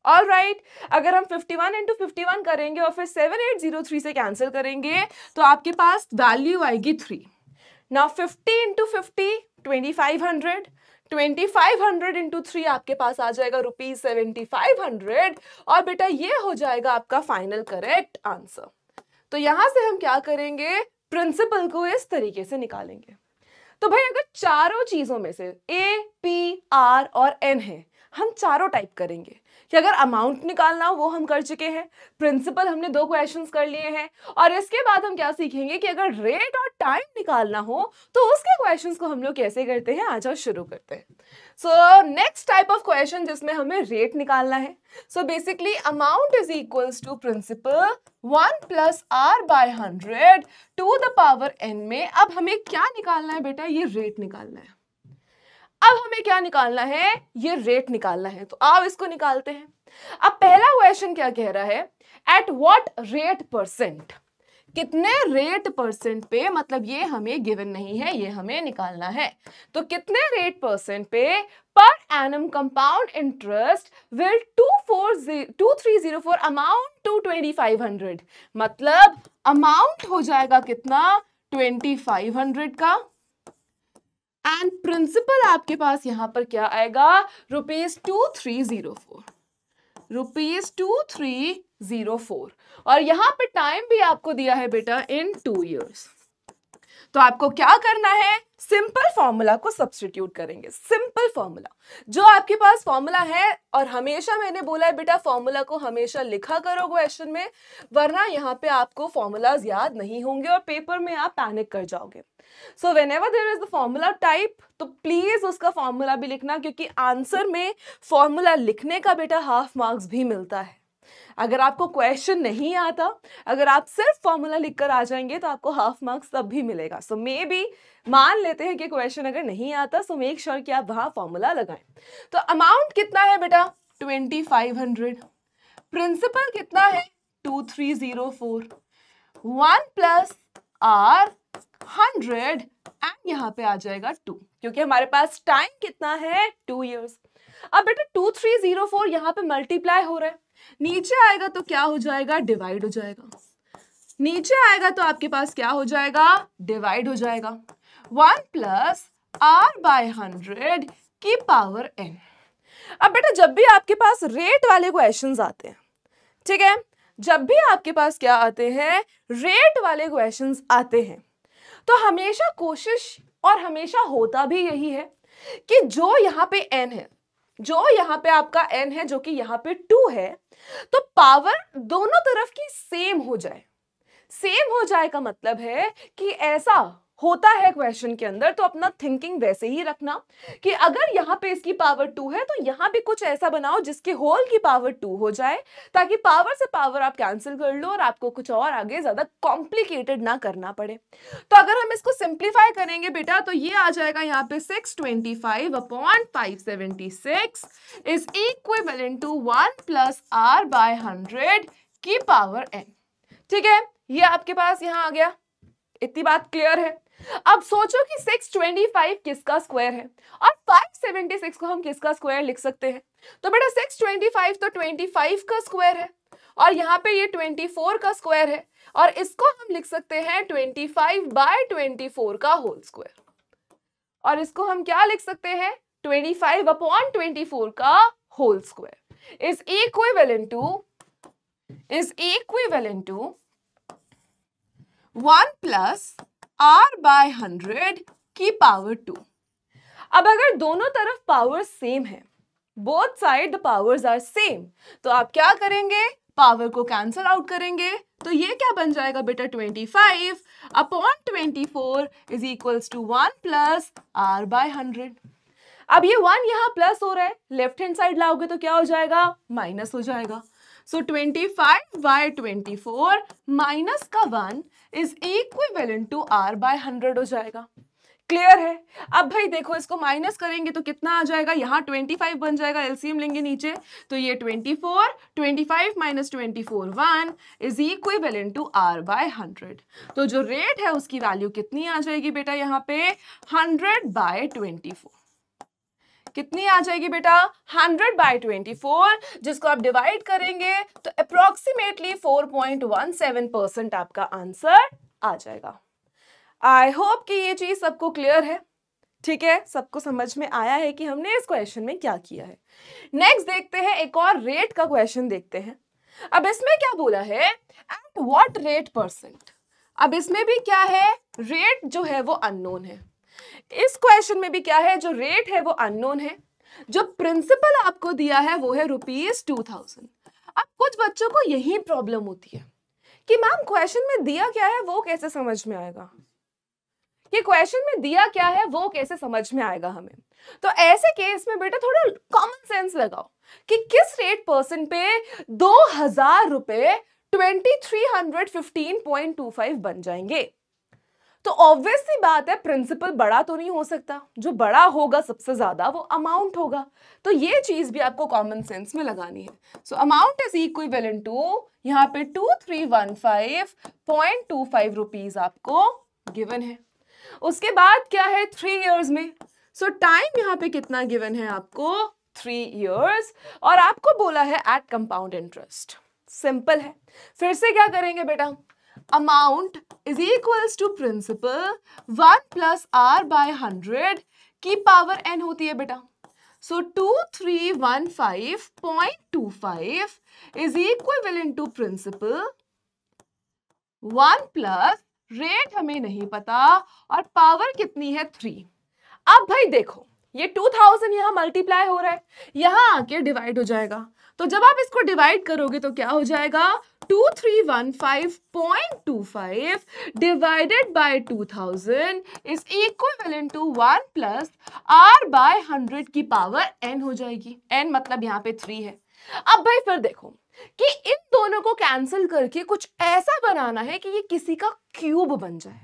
ऑल राइट, अगर हम 51 इंटू 51 करेंगे और फिर 7803 से कैंसिल करेंगे तो आपके पास वैल्यू आएगी 3। नाउ 50 इंटू 50 2500, 2500 इंटू 3 आपके पास आ जाएगा ₹7500 और बेटा ये हो जाएगा आपका फाइनल करेक्ट आंसर। तो यहां से हम क्या करेंगे, प्रिंसिपल को इस तरीके से निकालेंगे। तो भाई अगर चारों चीजों में से A, P, R और N है, हम चारों टाइप करेंगे कि अगर अमाउंट निकालना हो वो हम कर चुके हैं, प्रिंसिपल हमने 2 क्वेश्चंस कर लिए हैं, और इसके बाद हम क्या सीखेंगे कि अगर रेट और टाइम निकालना हो तो उसके क्वेश्चंस को हम लोग कैसे करते हैं। आ जाओ शुरू करते हैं। So next type of question जिसमें हमें रेट निकालना है। So basically amount is equals to principal 1 plus r by 100 to the power n में अब हमें क्या निकालना है बेटा, ये रेट निकालना है। अब हमें क्या निकालना है, ये रेट निकालना है। तो आप इसको निकालते हैं। अब पहला क्वेश्चन क्या कह रहा है, एट व्हाट रेट परसेंट, कितने रेट परसेंट पे, मतलब ये हमें गिवन नहीं है, ये हमें निकालना है। तो कितने रेट परसेंट पे per annum compound interest will 2304 amount to 2500, मतलब अमाउंट हो जाएगा कितना 2500 का, एंड प्रिंसिपल आपके पास यहां पर क्या आएगा, ₹2304, ₹2304। और यहां पे टाइम भी आपको दिया है बेटा इन 2 इयर्स। तो आपको क्या करना है, सिंपल फॉर्मूला को सब्स्टिट्यूट करेंगे। सिंपल फॉर्मूला, जो आपके पास फॉर्मूला है, और हमेशा मैंने बोला है बेटा फॉर्मूला को हमेशा लिखा करो क्वेश्चन में, वरना यहाँ पे आपको फॉर्मूलाज याद नहीं होंगे और पेपर में आप पैनिक कर जाओगे। So whenever there is the formula type, तो प्लीज उसका फॉर्मूला भी लिखना, क्योंकि आंसर में फॉर्मूला लिखने का बेटा हाफ मार्क्स भी मिलता है। अगर आपको क्वेश्चन नहीं आता, अगर आप सिर्फ फॉर्मूला लिखकर आ जाएंगे तो आपको हाफ मार्क्स तब भी मिलेगा। सो मे बी मान लेते हैं कि क्वेश्चन अगर नहीं आता, सो मेक श्योर कि आप वहां फॉर्मूला लगाएं। तो अमाउंट कितना है बेटा 2500, प्रिंसिपल कितना है 2304, 1 प्लस r 100 एंड यहाँ पे आ जाएगा 2, क्योंकि हमारे पास टाइम कितना है 2 इयर्स। अब बेटा 2304 यहाँ पे मल्टीप्लाई हो रहा है, नीचे आएगा तो क्या हो जाएगा, डिवाइड हो जाएगा। नीचे आएगा तो आपके पास क्या हो जाएगा, डिवाइड हो जाएगा। 1 प्लस r बाय 100 की पावर n। अब बेटा जब भी आपके पास रेट वाले क्वेश्चंस आते हैं, ठीक है, जब भी आपके पास क्या आते हैं, रेट वाले क्वेश्चंस आते हैं, तो हमेशा कोशिश और हमेशा होता भी यही है कि जो यहाँ पे n है, जो यहाँ पे आपका n है, जो कि यहाँ पे 2 है, तो पावर दोनों तरफ की सेम हो जाए। सेम हो जाए का मतलब है कि ऐसा होता है क्वेश्चन के अंदर, तो अपना थिंकिंग वैसे ही रखना कि अगर यहाँ पे इसकी पावर 2 है तो यहाँ भी कुछ ऐसा बनाओ जिसके होल की पावर 2 हो जाए, ताकि पावर से पावर आप कैंसिल कर लो और आपको कुछ और आगे ज्यादा कॉम्प्लिकेटेड ना करना पड़े। तो अगर हम इसको सिंप्लीफाई करेंगे बेटा, तो ये आ जाएगा यहाँ पे 625 upon 576 is equivalent to 1 plus r by 100 की पावर n। ठीक है, ये आपके पास यहाँ आ गया, इतनी बात क्लियर है। अब सोचो कि 625 किसका स्क्वायर है और 576 को हम किसका स्क्वायर लिख सकते हैं। तो बेटा 625 तो 25 का स्क्वायर है और यहाँ पे ये 24 का स्क्वायर है, और इसको हम लिख सकते हैं 25 बाय 24 का होल स्क्वायर, और इसको हम क्या लिख सकते हैं, 25 अपॉन 24 का whole square is equivalent to 1 plus r by 100 की पावर 2। अब अगर दोनों तरफ पावर सेम है, both side the powers are same, तो आप क्या करेंगे, पावर को कैंसल आउट करेंगे। तो ये क्या बन जाएगा बेटा, 25 upon 24 is equals to 1 plus r by 100। अब ये 1 यहाँ प्लस हो रहा है, लेफ्ट हैंड साइड लाओगे तो क्या हो जाएगा, माइनस हो जाएगा। सो 25 बाय 24 माइनस का 1 is equivalent to r by 100 हो जाएगा। क्लियर है। अब भाई देखो, इसको माइनस करेंगे तो कितना आ जाएगा, यहाँ 25 बन जाएगा, एलसीएम लेंगे नीचे, तो ये 24, 25 minus 24 1 is equivalent to r by 100। तो जो रेट है उसकी वैल्यू कितनी आ जाएगी बेटा, यहाँ पे 100 बाय 24। कितनी आ जाएगी बेटा, 100 बाय 24, जिसको आप डिवाइड करेंगे तो अप्रोक्सीमेटली 4.17% आपका आंसर आ जाएगा। आई होप कि ये चीज सबको क्लियर है। ठीक है, सबको समझ में आया है कि हमने इस क्वेश्चन में क्या किया है। नेक्स्ट देखते हैं, एक और रेट का क्वेश्चन देखते हैं। अब इसमें क्या बोला है, एट व्हाट रेट परसेंट। अब इसमें भी क्या है, रेट जो है वो अननोन है। इस क्वेश्चन में भी क्या है, जो रेट है वो अननोन है। जो प्रिंसिपल आपको दिया है वो है ₹2000। अब कुछ बच्चों को यही प्रॉब्लम होती है कि मैम क्वेश्चन में दिया क्या है वो कैसे समझ में आएगा, कि क्वेश्चन में दिया क्या है वो कैसे समझ में आएगा हमें। तो ऐसे केस में बेटा थोड़ा कॉमन सेंस लगाओ कि किस रेट परसेंट पे 2000 रुपए 2315.25 बन जाएंगे। तो ऑब्वियस सी बात है, प्रिंसिपल बड़ा तो नहीं हो सकता, जो बड़ा होगा सबसे ज्यादा वो अमाउंट होगा। तो ये चीज भी आपको कॉमन सेंस में लगानी है। So amount is equivalent to, यहाँ पे 2315.25 रुपीज आपको गिवन है। उसके बाद क्या है, 3 इयर्स में। सो टाइम यहाँ पे कितना गिवन है आपको, 3 इयर्स, और आपको बोला है एट कंपाउंड इंटरेस्ट। सिंपल है। फिर से क्या करेंगे बेटा, amount is equals to principal 1 plus r by 100 की पावर n होती है बेटा। So 2315.25 is equivalent to principal 1 plus rate हमें नहीं पता और पावर कितनी है 3। अब भाई देखो, ये 2000 यहां मल्टीप्लाई हो रहा है, यहां आके डिवाइड हो जाएगा। तो जब आप इसको डिवाइड करोगे तो क्या हो जाएगा, 2315.25 divided by 2000 is equivalent to 1 plus r by 100 की पावर n हो जाएगी। n मतलब यहाँ पे 3 है। अब भाई फिर देखो कि इन दोनों को कैंसिल करके कुछ ऐसा बनाना है कि ये किसी का क्यूब बन जाए।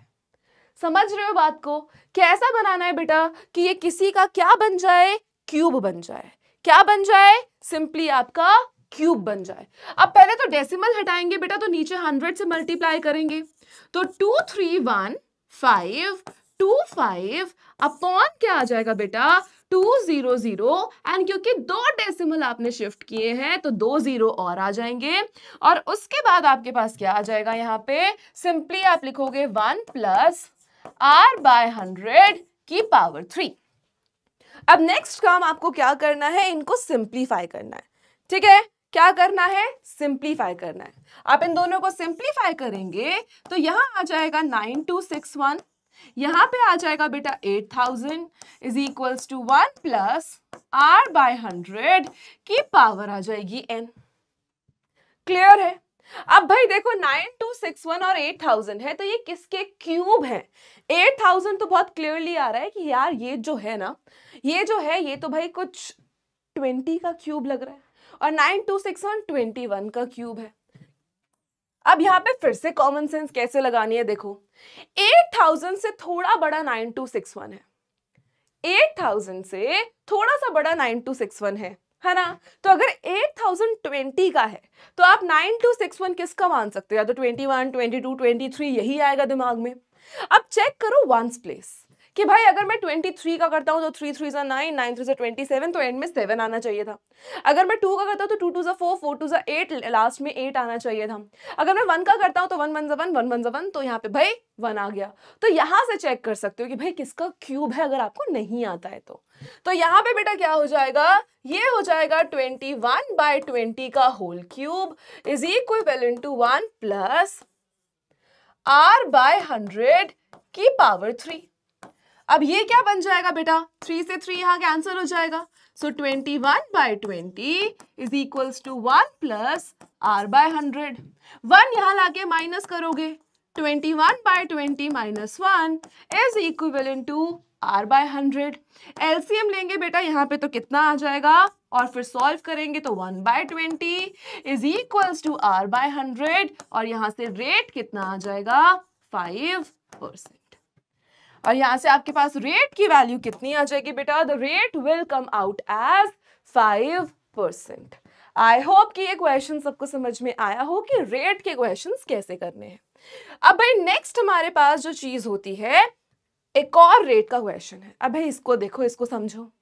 समझ रहे हो बात को, कैसा बनाना है बेटा कि ये किसी का क्या बन जाए, क्यूब बन जाए। क्या बन जाए, सिंपली आपका क्यूब बन जाए। अब पहले तो डेसिमल हटाएंगे बेटा, तो नीचे 100 से मल्टीप्लाई करेंगे, तो 2315 525 अपॉन क्या आ जाएगा बेटा 200 एंड क्योंकि 2 डेसिमल आपने शिफ्ट किए हैं तो 2 0 और आ जाएंगे और उसके बाद आपके पास क्या आ जाएगा यहाँ पे सिंपली आप लिखोगे 1 प्लस r बाय 100 की पावर 3। अब नेक्स्ट काम आपको क्या करना है, इनको सिंप्लीफाई करना है। ठीक है, क्या करना है, सिंप्लीफाई करना है। आप इन दोनों को सिंप्लीफाई करेंगे तो यहां आ जाएगा 9261, यहां पे आ जाएगा बेटा 8000 is equals to 1 plus r by 100 की पावर आ जाएगी n। क्लियर है? अब भाई देखो 9261 और 8000 है तो ये किसके क्यूब है? 8000 तो बहुत क्लियरली आ रहा है कि यार ये जो है ना, ये जो है ये तो भाई कुछ 20 का क्यूब लग रहा है और 9261 21 का क्यूब है। अब यहाँ पे फिर से कॉमन सेंस कैसे लगानी है, देखो 8000 से थोड़ा बड़ा 9261 है, 8000 से थोड़ा सा बड़ा 9261 है ना? तो अगर 8020 का है तो आप 9261 किसका मान सकते हो? या तो 21, 22, 23 यही आएगा दिमाग में। अब चेक करो वंस प्लेस कि भाई अगर मैं 23 का करता हूं तो 3 3 9, 9 3 27, तो एंड में 7 आना चाहिए था। अगर मैं 2 का करता हूं तो 2 2 4, 4 2 8, लास्ट में 8 आना चाहिए था। अगर मैं 1 का करता हूं तो 1 1 1, 1 1 1, तो यहाँ पे भाई 1 आ गया। तो यहां से चेक कर सकते हो कि भाई किसका क्यूब है अगर आपको नहीं आता है तो यहाँ पे बेटा क्या हो जाएगा, ये हो जाएगा 21/20 का whole cube is equivalent to 1 plus r by 100 की पावर 3। अब ये क्या बन जाएगा बेटा, 3 से 3 यहां कैंसिल हो जाएगा, so 21/20 is equals to 1 plus r by 100। 1 यहां लाके माइनस करोगे, 21/20 minus 1 is equivalent to r by 100। LCM लेंगे बेटा यहाँ पे तो कितना आ जाएगा और फिर सॉल्व करेंगे तो 1/20 is equals to r by 100 और यहाँ से रेट कितना आ जाएगा 5%। और यहां से आपके पास रेट की वैल्यू कितनी आ जाएगी बेटा, the rate will come out as 5%। I hope कि ये क्वेश्चन सबको समझ में आया हो कि रेट के क्वेश्चंस कैसे करने हैं। अब भाई नेक्स्ट हमारे पास जो चीज होती है एक और रेट का क्वेश्चन है। अब भाई इसको देखो, इसको समझो।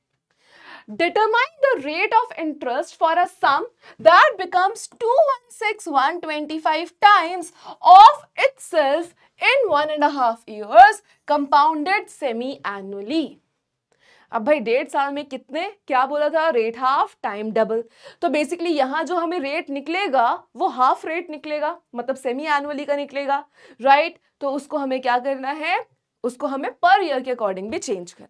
Determine the rate of interest for a sum that becomes 216,125 times of itself in 1.5 years compounded semi-annually। अब भाई 1.5 साल में कितने, क्या बोला था, रेट हाफ टाइम डबल। तो बेसिकली यहां जो हमें रेट निकलेगा वो हाफ रेट निकलेगा, मतलब सेमी एनुअली का निकलेगा, राइट। तो उसको हमें क्या करना है, उसको हमें पर ईयर के अकॉर्डिंग भी चेंज करना।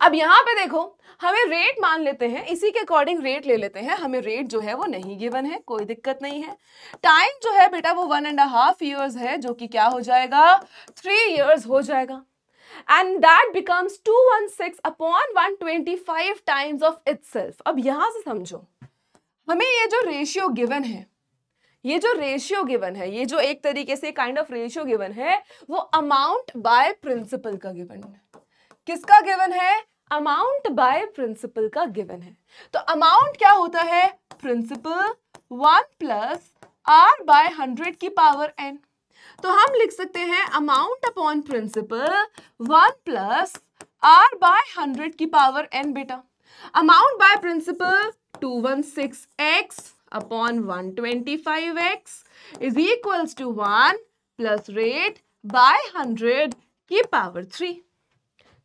अब यहाँ पे देखो हमें रेट मान लेते हैं, इसी के अकॉर्डिंग रेट ले लेते हैं। हमें रेट जो है वो नहीं गिवन है, कोई दिक्कत नहीं है। टाइम जो है बेटा वो 1.5 years है, जो कि क्या हो जाएगा 3 years हो जाएगा। And that becomes 216/125 times of itself. अब यहां से समझो, हमें ये जो रेशियो गिवन है, ये जो रेशियो गिवन है, ये जो एक तरीके से काइंड ऑफ रेशियो गिवन है, वो अमाउंट बाय प्रिंसिपल का गिवन है। किसका गिवन है, अमाउंट बाय प्रिंसिपल का गिवन है। तो अमाउंट क्या होता है, प्रिंसिपल 1 प्लस r बाय 100 की पावर n। तो हम लिख सकते हैं amount upon principal 1 plus r by 100 की पावर n बेटा। Amount by principal 216x upon 125x is equals to 1 plus rate by 100 की पावर 3।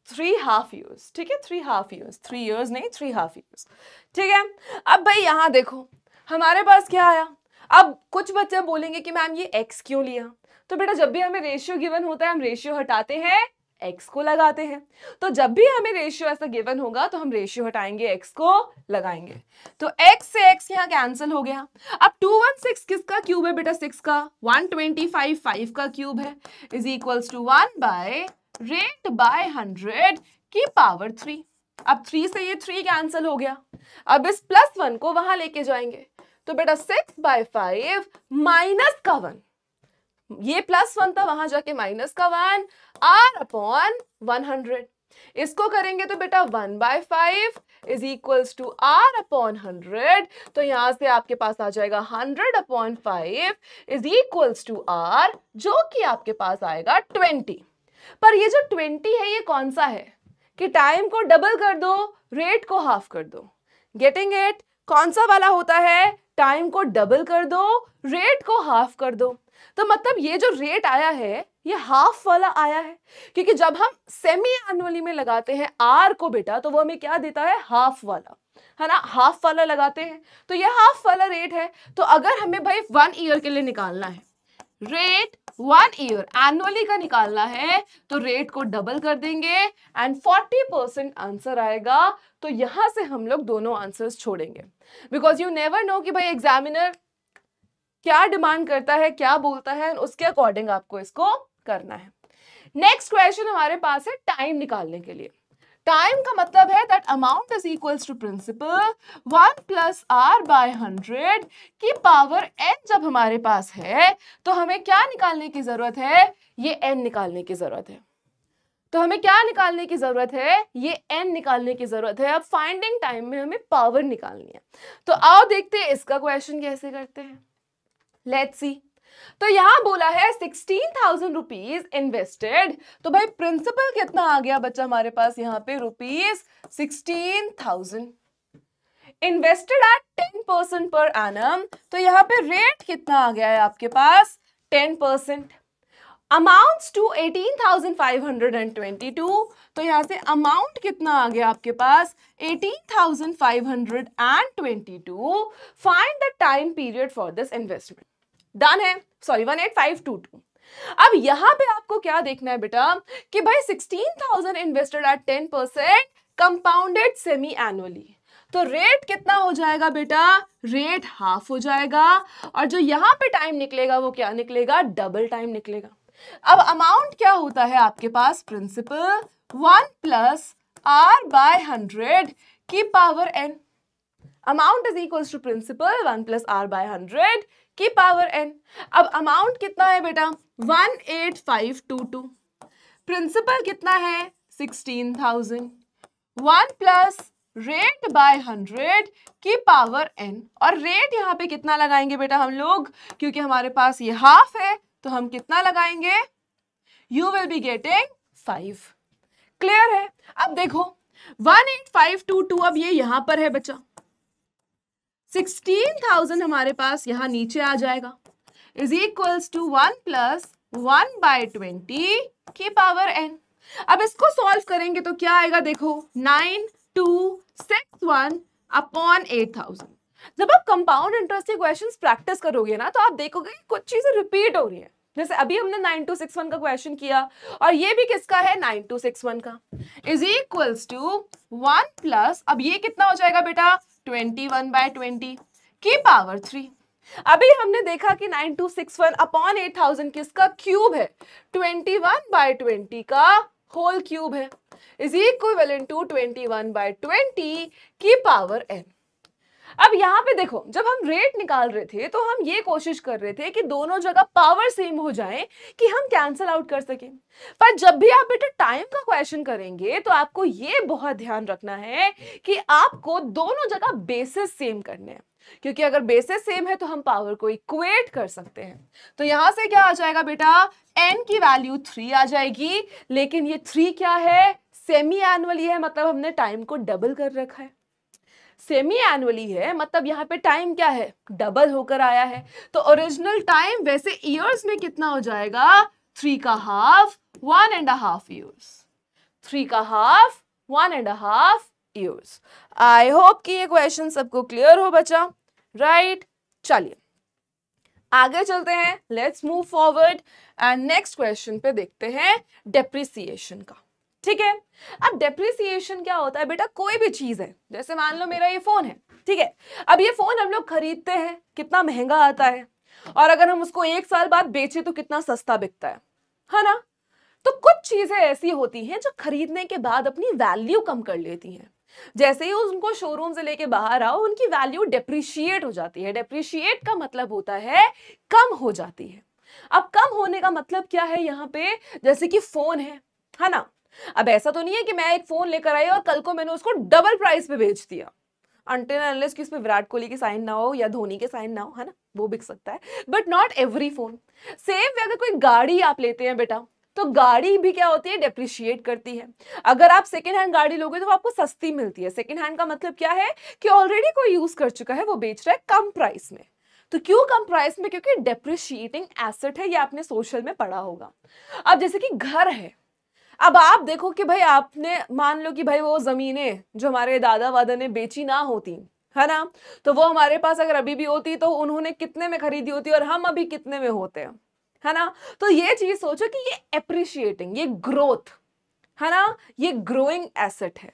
3 हाफ ईयर्स, ठीक है, 3 हाफ ईयर्स, 3 years नहीं, 3 हाफ ईयर्स, ठीक है। अब भाई यहां देखो हमारे पास क्या आया। अब कुछ बच्चे बोलेंगे कि मैम ये x क्यों लिया, तो बेटा जब भी हमें रेशियो गिवन होता है हम रेशियो हटाते हैं x को लगाते हैं। तो जब भी हमें रेशियो ऐसा गिवन होगा तो हम रेशियो हटाएंगे x को लगाएंगे। तो x से x यहाँ कैंसिल हो गया। अब 216 किसका क्यूब है बेटा, 6 का, 125 5 का क्यूब है, is equals to 1 by rate by 100 की पावर 3। अब 3 से ये 3 कैंसिल हो गया। अब इस +1 को वहां लेके जाएंगे तो बेटा 6/5 माइनस का 1, ये +1 था, वहां जाके माइनस का 1 r अपॉन 100। इसको करेंगे तो बेटा 1/5 is equals to r upon 100। तो यहां से आपके पास आ जाएगा 100/5 इज इक्वल्स टू r, जो कि आपके पास आएगा 20। पर ये जो 20 है ये कौन सा है कि टाइम को डबल कर दो, रेट को हाफ कर दो। Getting it? कौन सा वाला होता है? टाइम को डबल कर दो, रेट को हाफ कर दो। तो मतलब ये जो रेट आया है ये हाफ वाला आया है, क्योंकि जब हम सेमी एनुअली में लगाते हैं आर को बेटा तो वो हमें क्या देता है? हाफ वाला, है ना, हाफ वाला लगाते हैं, तो ये हाफ वाला रेट है। तो अगर हमें भाई 1 ईयर के लिए निकालना है, रेट 1 ईयर एनुअली का निकालना है, तो रेट को डबल कर देंगे एंड 40% आंसर आएगा। तो यहां से हम लोग दोनों आंसर्स छोड़ेंगे, बिकॉज यू नेवर नो कि भाई एग्जामिनर क्या डिमांड करता है, क्या बोलता है, उसके अकॉर्डिंग आपको इसको करना है। नेक्स्ट क्वेश्चन हमारे पास है टाइम निकालने के लिए। टाइम का मतलब है that amount is equals to principal 1 plus R by 100 की पावर n जब हमारे पास है तो हमें क्या निकालने की जरूरत है? ये n निकालने की जरूरत है। तो हमें क्या निकालने की जरूरत है? ये n निकालने की जरूरत है। अब फाइंडिंग टाइम में हमें पावर निकालनी है। तो आओ देखते हैं इसका क्वेश्चन कैसे करते हैं। Let's see. तो यहां बोला है 16,000 रुपीज इन्वेस्टेड, तो भाई प्रिंसिपल कितना आ गया बच्चा हमारे पास यहाँ पे? Rupees 16,000 invested at 10% per annum, तो यहाँ पे रेट कितना आ गया है आपके पास? 10%। अमाउंट्स टू 18,522, तो यहां से अमाउंट कितना आ गया आपके पास? 18,522। Find the time period for this investment. Done है, सॉरी 18522। अब यहां पे आपको क्या देखना है बेटा कि भाई 16,000 invested at 10% compounded semi annually, तो रेट कितना हो जाएगा बेटा? रेट हाफ हो जाएगा, और जो यहां पे टाइम निकलेगा वो क्या निकलेगा? डबल टाइम निकलेगा। अब अमाउंट क्या होता है आपके पास? प्रिंसिपल 1 प्लस आर बाय 100 की power n। Amount is equals to principal 1 plus R by 100 की पावर n। अब अमाउंट कितना है बेटा? 18522। प्रिंसिपल कितना है? 16,000। 1 प्लस रेट बाय 100 की पावर n, और रेट यहाँ पे कितना लगाएंगे बेटा हम लोग? क्योंकि हमारे पास ये हाफ है तो हम कितना लगाएंगे? You will be getting 5। Clear है? अब देखो 18522 अब ये यहां पर है बच्चा, 16,000 हमारे पास यहां नीचे आ जाएगा, is equals to 1 plus 1 by 20 की पावर n। अब इसको सॉल्व करेंगे तो क्या आएगा? देखो 9261 अपॉन 8,000। जब आप कंपाउंड इंटरेस्ट के क्वेश्चंस प्रैक्टिस करोगे ना तो आप देखोगे कुछ चीजें रिपीट हो रही है। जैसे अभी हमने 9261 का क्वेश्चन किया, और ये भी किसका है? 9261 का, इज इक्वल्स टू 1 प्लस, अब ये कितना हो जाएगा बेटा? 21 बाय 20 की पावर 3। अभी हमने देखा कि 9261 अपॉन 8000 किसका क्यूब है? 21 बाय 20 का होल क्यूब है, इज इक्विवेलेंट टू 21 बाय 20 की पावर n। अब यहाँ पे देखो जब हम रेट निकाल रहे थे तो हम ये कोशिश कर रहे थे कि दोनों जगह पावर सेम हो जाए कि हम कैंसिल आउट कर सकें। पर जब भी आप बेटा टाइम का क्वेश्चन करेंगे तो आपको ये बहुत ध्यान रखना है कि आपको दोनों जगह बेसिस सेम करने हैं, क्योंकि अगर बेसिस सेम है तो हम पावर को इक्वेट कर सकते हैं। तो यहां से क्या आ जाएगा बेटा? n की वैल्यू 3 आ जाएगी, लेकिन ये 3 क्या है? सेमी एनुअली है, मतलब हमने टाइम को डबल कर रखा है। सेमी एनुअली है मतलब यहाँ पे टाइम क्या है? डबल होकर आया है। तो ओरिजिनल टाइम वैसे ईयर्स में कितना हो जाएगा? 3 का हाफ 1.5 ईयर्स। 3 का हाफ 1.5 ईयर्स। आई होप कि ये क्वेश्चन सबको क्लियर हो बच्चा, राइट? चलिए आगे चलते हैं, let's move forward and next question पे देखते हैं डेप्रिसिएशन का। ठीक है, अब डेप्रिसिएशन क्या होता है बेटा? कोई भी चीज है, जैसे मान लो मेरा ये फोन है, ठीक है, अब ये फोन हम लोग खरीदते हैं, कितना महंगा आता है, और अगर हम उसको 1 साल बाद बेचे तो कितना सस्ता बिकता है ना? तो कुछ चीजें ऐसी होती हैं जो खरीदने के बाद अपनी वैल्यू कम कर लेती हैं। जैसे ही उनको शोरूम से लेके बाहर आओ उनकी वैल्यू डेप्रिशिएट हो जाती है। डेप्रिशिएट का मतलब होता है कम हो जाती है। अब कम होने का मतलब क्या है यहाँ पे? जैसे कि फोन है ना? अब ऐसा तो नहीं है कि मैं एक फोन लेकर आई और कल को मैंने उसको डबल प्राइस पे बेच दिया, अनटिल अनलेस कि इसमें विराट कोहली की साइन ना हो या धोनी के साइन ना हो, है ना, वो बिक सकता है, but not every phone. Same way अगर कोई गाड़ी आप लेते हैं बेटा, तो गाड़ी भी क्या होती है, डेप्रिशिएट करती है। अगर आप सेकेंड हैंड गाड़ी लोगे तो वो आपको सस्ती मिलती है। सेकेंड हैंड का मतलब क्या है कि ऑलरेडी कोई यूज कर चुका है, वो बेच रहा है कम प्राइस में। तो क्यों कम प्राइस में? क्योंकि डेप्रिशिएटिंग एसेट है, ये आपने सोशल में पढ़ा होगा। अब जैसे कि घर है, अब आप देखो कि भाई आपने मान लो कि भाई वो जमीनें जो हमारे दादा वादा ने बेची ना होती, है ना, तो वो हमारे पास अगर अभी भी होती तो उन्होंने कितने में खरीदी होती और हम अभी कितने में होते हैं, है ना। तो ये चीज सोचो कि ये एप्रिशिएटिंग, ये ग्रोथ, है ना, ये ग्रोइंग एसेट है।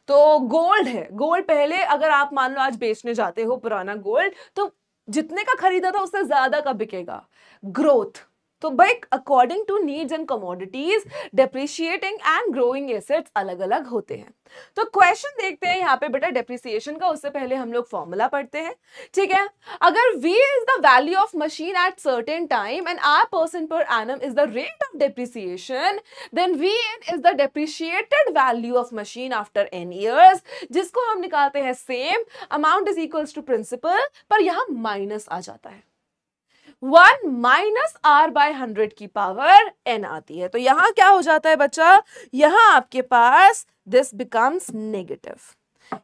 तो गोल्ड है, गोल्ड पहले अगर आप मान लो आज बेचने जाते हो पुराना गोल्ड, तो जितने का खरीदा था उससे ज्यादा का बिकेगा। ग्रोथ। तो भाई according to needs and commodities depreciating and growing assets अलग अलग होते हैं। तो क्वेश्चन देखते हैं यहाँ पे बेटा डेप्रिसिएशन का, उससे पहले हम लोग फॉर्मूला पढ़ते हैं, ठीक है। अगर V is the value of machine at certain time and R% per annum is the rate of depreciation, then VN is the depreciated value of machine after n years, जिसको हम निकालते हैं same amount is equals to principal, पर यहां माइनस आ जाता है, 1 माइनस R बाय 100 की पावर n आती है। तो यहां क्या हो जाता है बच्चा, यहां आपके पास दिस बिकम्स नेगेटिव,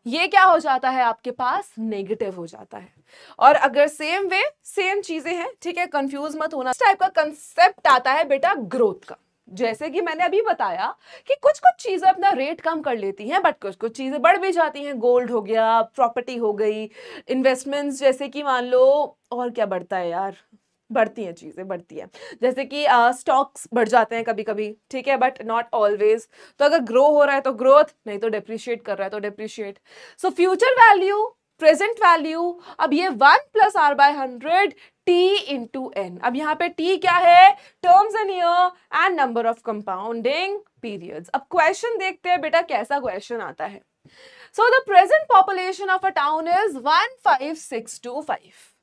ये क्या हो जाता है आपके पास, नेगेटिव हो जाता है। और अगर सेम वे सेम चीजें हैं, ठीक है, कंफ्यूज मत होना, इस टाइप का कंसेप्ट आता है बेटा ग्रोथ का। जैसे कि मैंने अभी बताया कि कुछ कुछ चीजें अपना रेट कम कर लेती हैं, बट कुछ कुछ चीजें बढ़ भी जाती हैं। गोल्ड हो गया, प्रॉपर्टी हो गई, इन्वेस्टमेंट्स, जैसे कि मान लो और क्या बढ़ता है यार, बढ़ती हैं चीजें, बढ़ती है, जैसे कि स्टॉक्स बढ़ जाते हैं कभी कभी, ठीक है, बट नॉट ऑलवेज। तो अगर ग्रो हो रहा है तो ग्रोथ, नहीं तो डेप्रिशिएट कर रहा है तो depreciate. So future value, present value, अब ये 1 plus R by 100 T into N। अब यहाँ पे T क्या है, terms in year and number of compounding periods. अब क्वेश्चन देखते हैं बेटा कैसा क्वेश्चन आता है। So the present population of a town is 15625।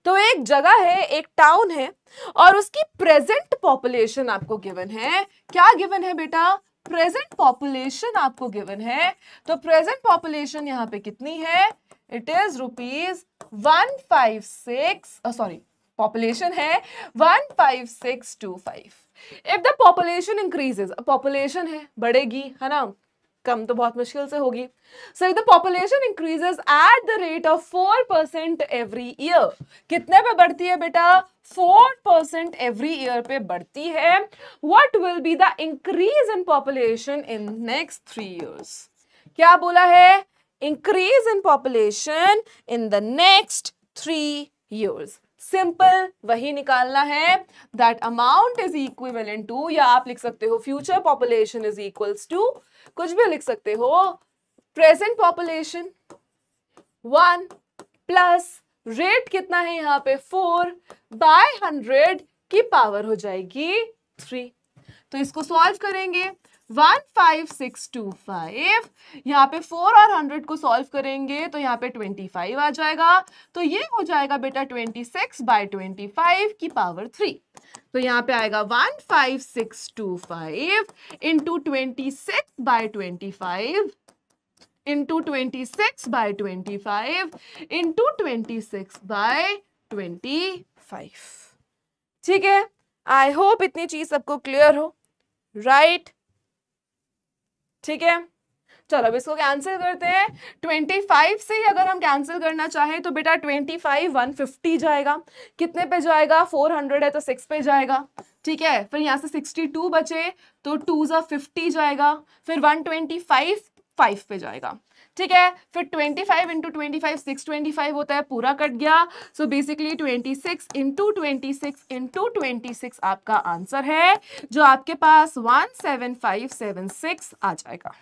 तो एक जगह है, एक टाउन है, और उसकी प्रेजेंट पॉपुलेशन आपको गिवन है। क्या गिवन है बेटा, प्रेजेंट पॉपुलेशन आपको गिवन है। तो प्रेजेंट पॉपुलेशन यहाँ पे कितनी है, it is rupees 156, sorry population है 15625। If the population increases, population है बढ़ेगी, है ना, कम तो बहुत मुश्किल से होगी। So if the population increases at the rate of 4% every year, कितने पे बढ़ती है बेटा, 4% एवरी ईयर पे बढ़ती है। What will be the increase in population in next 3 years? क्या बोला है, increase in population in the next 3 years। Simple वही निकालना है, that amount is equivalent to, या आप लिख सकते हो future population is equals to, कुछ भी लिख सकते हो, प्रेजेंट पॉपुलेशन 1 प्लस रेट कितना है यहाँ पे 4 बाय 100 की पावर हो जाएगी 3। तो इसको सॉल्व करेंगे, 15625, यहाँ पे 4 और 100 को सॉल्व करेंगे तो यहाँ पे 25 आ जाएगा। तो ये हो जाएगा बेटा 26 बाय 25 की पावर 3। तो यहाँ पे आएगा 15625 into 26 by 25 into 26 by 25 into 26 by 25। ठीक है, आई होप इतनी चीज सबको क्लियर हो, राइट? ठीक है, चलो अब इसको कैंसिल करते हैं। 25 से अगर हम कैंसिल करना चाहें तो बेटा 25 150 जाएगा, कितने पे जाएगा, 400 है तो 6 पे जाएगा, ठीक है। फिर यहाँ से 62 बचे तो 2 जा 50 जाएगा, फिर 125 5 पे जाएगा, ठीक है। फिर 25 इंटू 25 625 होता है, पूरा कट गया। सो बेसिकली 26 इंटू 26 इंटू 26 आपका आंसर है, जो आपके पास 17576 आ जाएगा।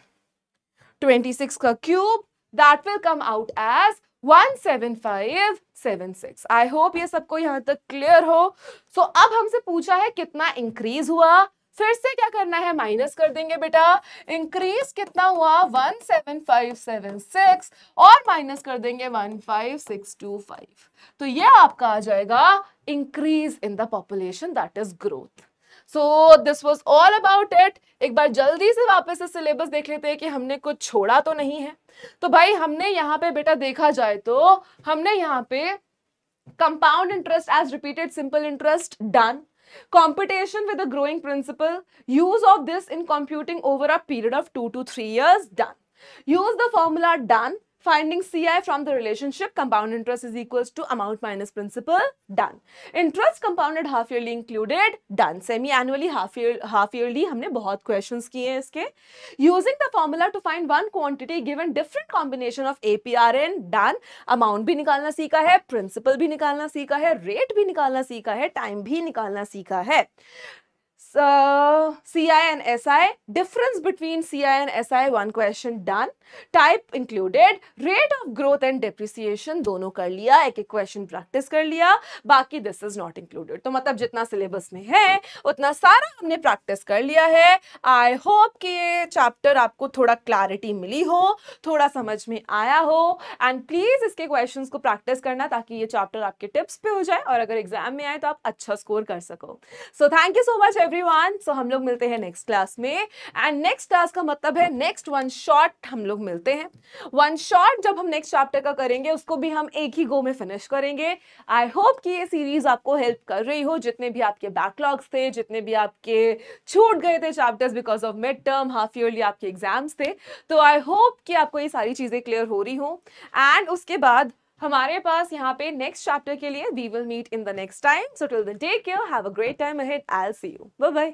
26 का cube that will come out as 17576। I hope ये सबको यहां तक क्लियर हो। सो अब हमसे पूछा है कितना इंक्रीज हुआ, फिर से क्या करना है, माइनस कर देंगे बेटा। इंक्रीज कितना हुआ 17576 और माइनस कर देंगे 15625। तो ये आपका आ जाएगा increase in the population, that is growth. So this was all about it. एक बार जल्दी से वापस से सिलेबस देख लेते हैं कि हमने कुछ छोड़ा तो नहीं है। तो भाई हमने यहाँ पे बेटा देखा जाए तो हमने यहाँ पे compound interest as repeated simple interest done, Computation with a growing principle. Use of this in computing over a period of 2 to 3 years. Done. Use the formula. Done. Finding CI from the relationship compound interest is equals to amount minus principal. Done. Interest compounded half yearly included. Done. Semi annually half yearly हमने बहुत questions किए हैं इसके. Using the formula to find one quantity given different combination of APRN. Done. Amount भी निकालना सीखा है, principal भी निकालना सीखा है, rate भी निकालना सीखा है, time भी निकालना सीखा है. CI and SI, difference between CI and SI, one question done. Type included, rate of growth and depreciation दोनों कर लिया, एक एक question practice कर लिया, बाकी this is not included. तो मतलब जितना syllabus में है उतना सारा हमने practice कर लिया है. I hope कि ये chapter आपको थोड़ा clarity मिली हो, थोड़ा समझ में आया हो, and please इसके questions को practice करना ताकि ये chapter आपके tips पे हो जाए और अगर exam में आए तो आप अच्छा score कर सको. So thank you so much everyone. So हम लोग मिलते हैं नेक्स्ट क्लास में, एंड नेक्स्ट क्लास का मतलब है नेक्स्ट वन शॉट हम लोग मिलते हैं. वन शॉट जब हम नेक्स्ट चैप्टर का करेंगे उसको भी हम एक ही गो में फिनिश करेंगे. आई होप कि ये सीरीज आपको हेल्प कर रही हो. जितने भी आपके बैकलॉग्स थे, जितने भी आपके छूट गए थे chapters because of mid term, half yearly आपके एग्जाम्स थे, तो आई होप कि आपको ये सारी चीजें क्लियर हो रही हो. एंड उसके बाद हमारे पास यहाँ पे नेक्स्ट चैप्टर के लिए we will meet in the next time. So till then take care, have a great time ahead. I will see you. Bye bye.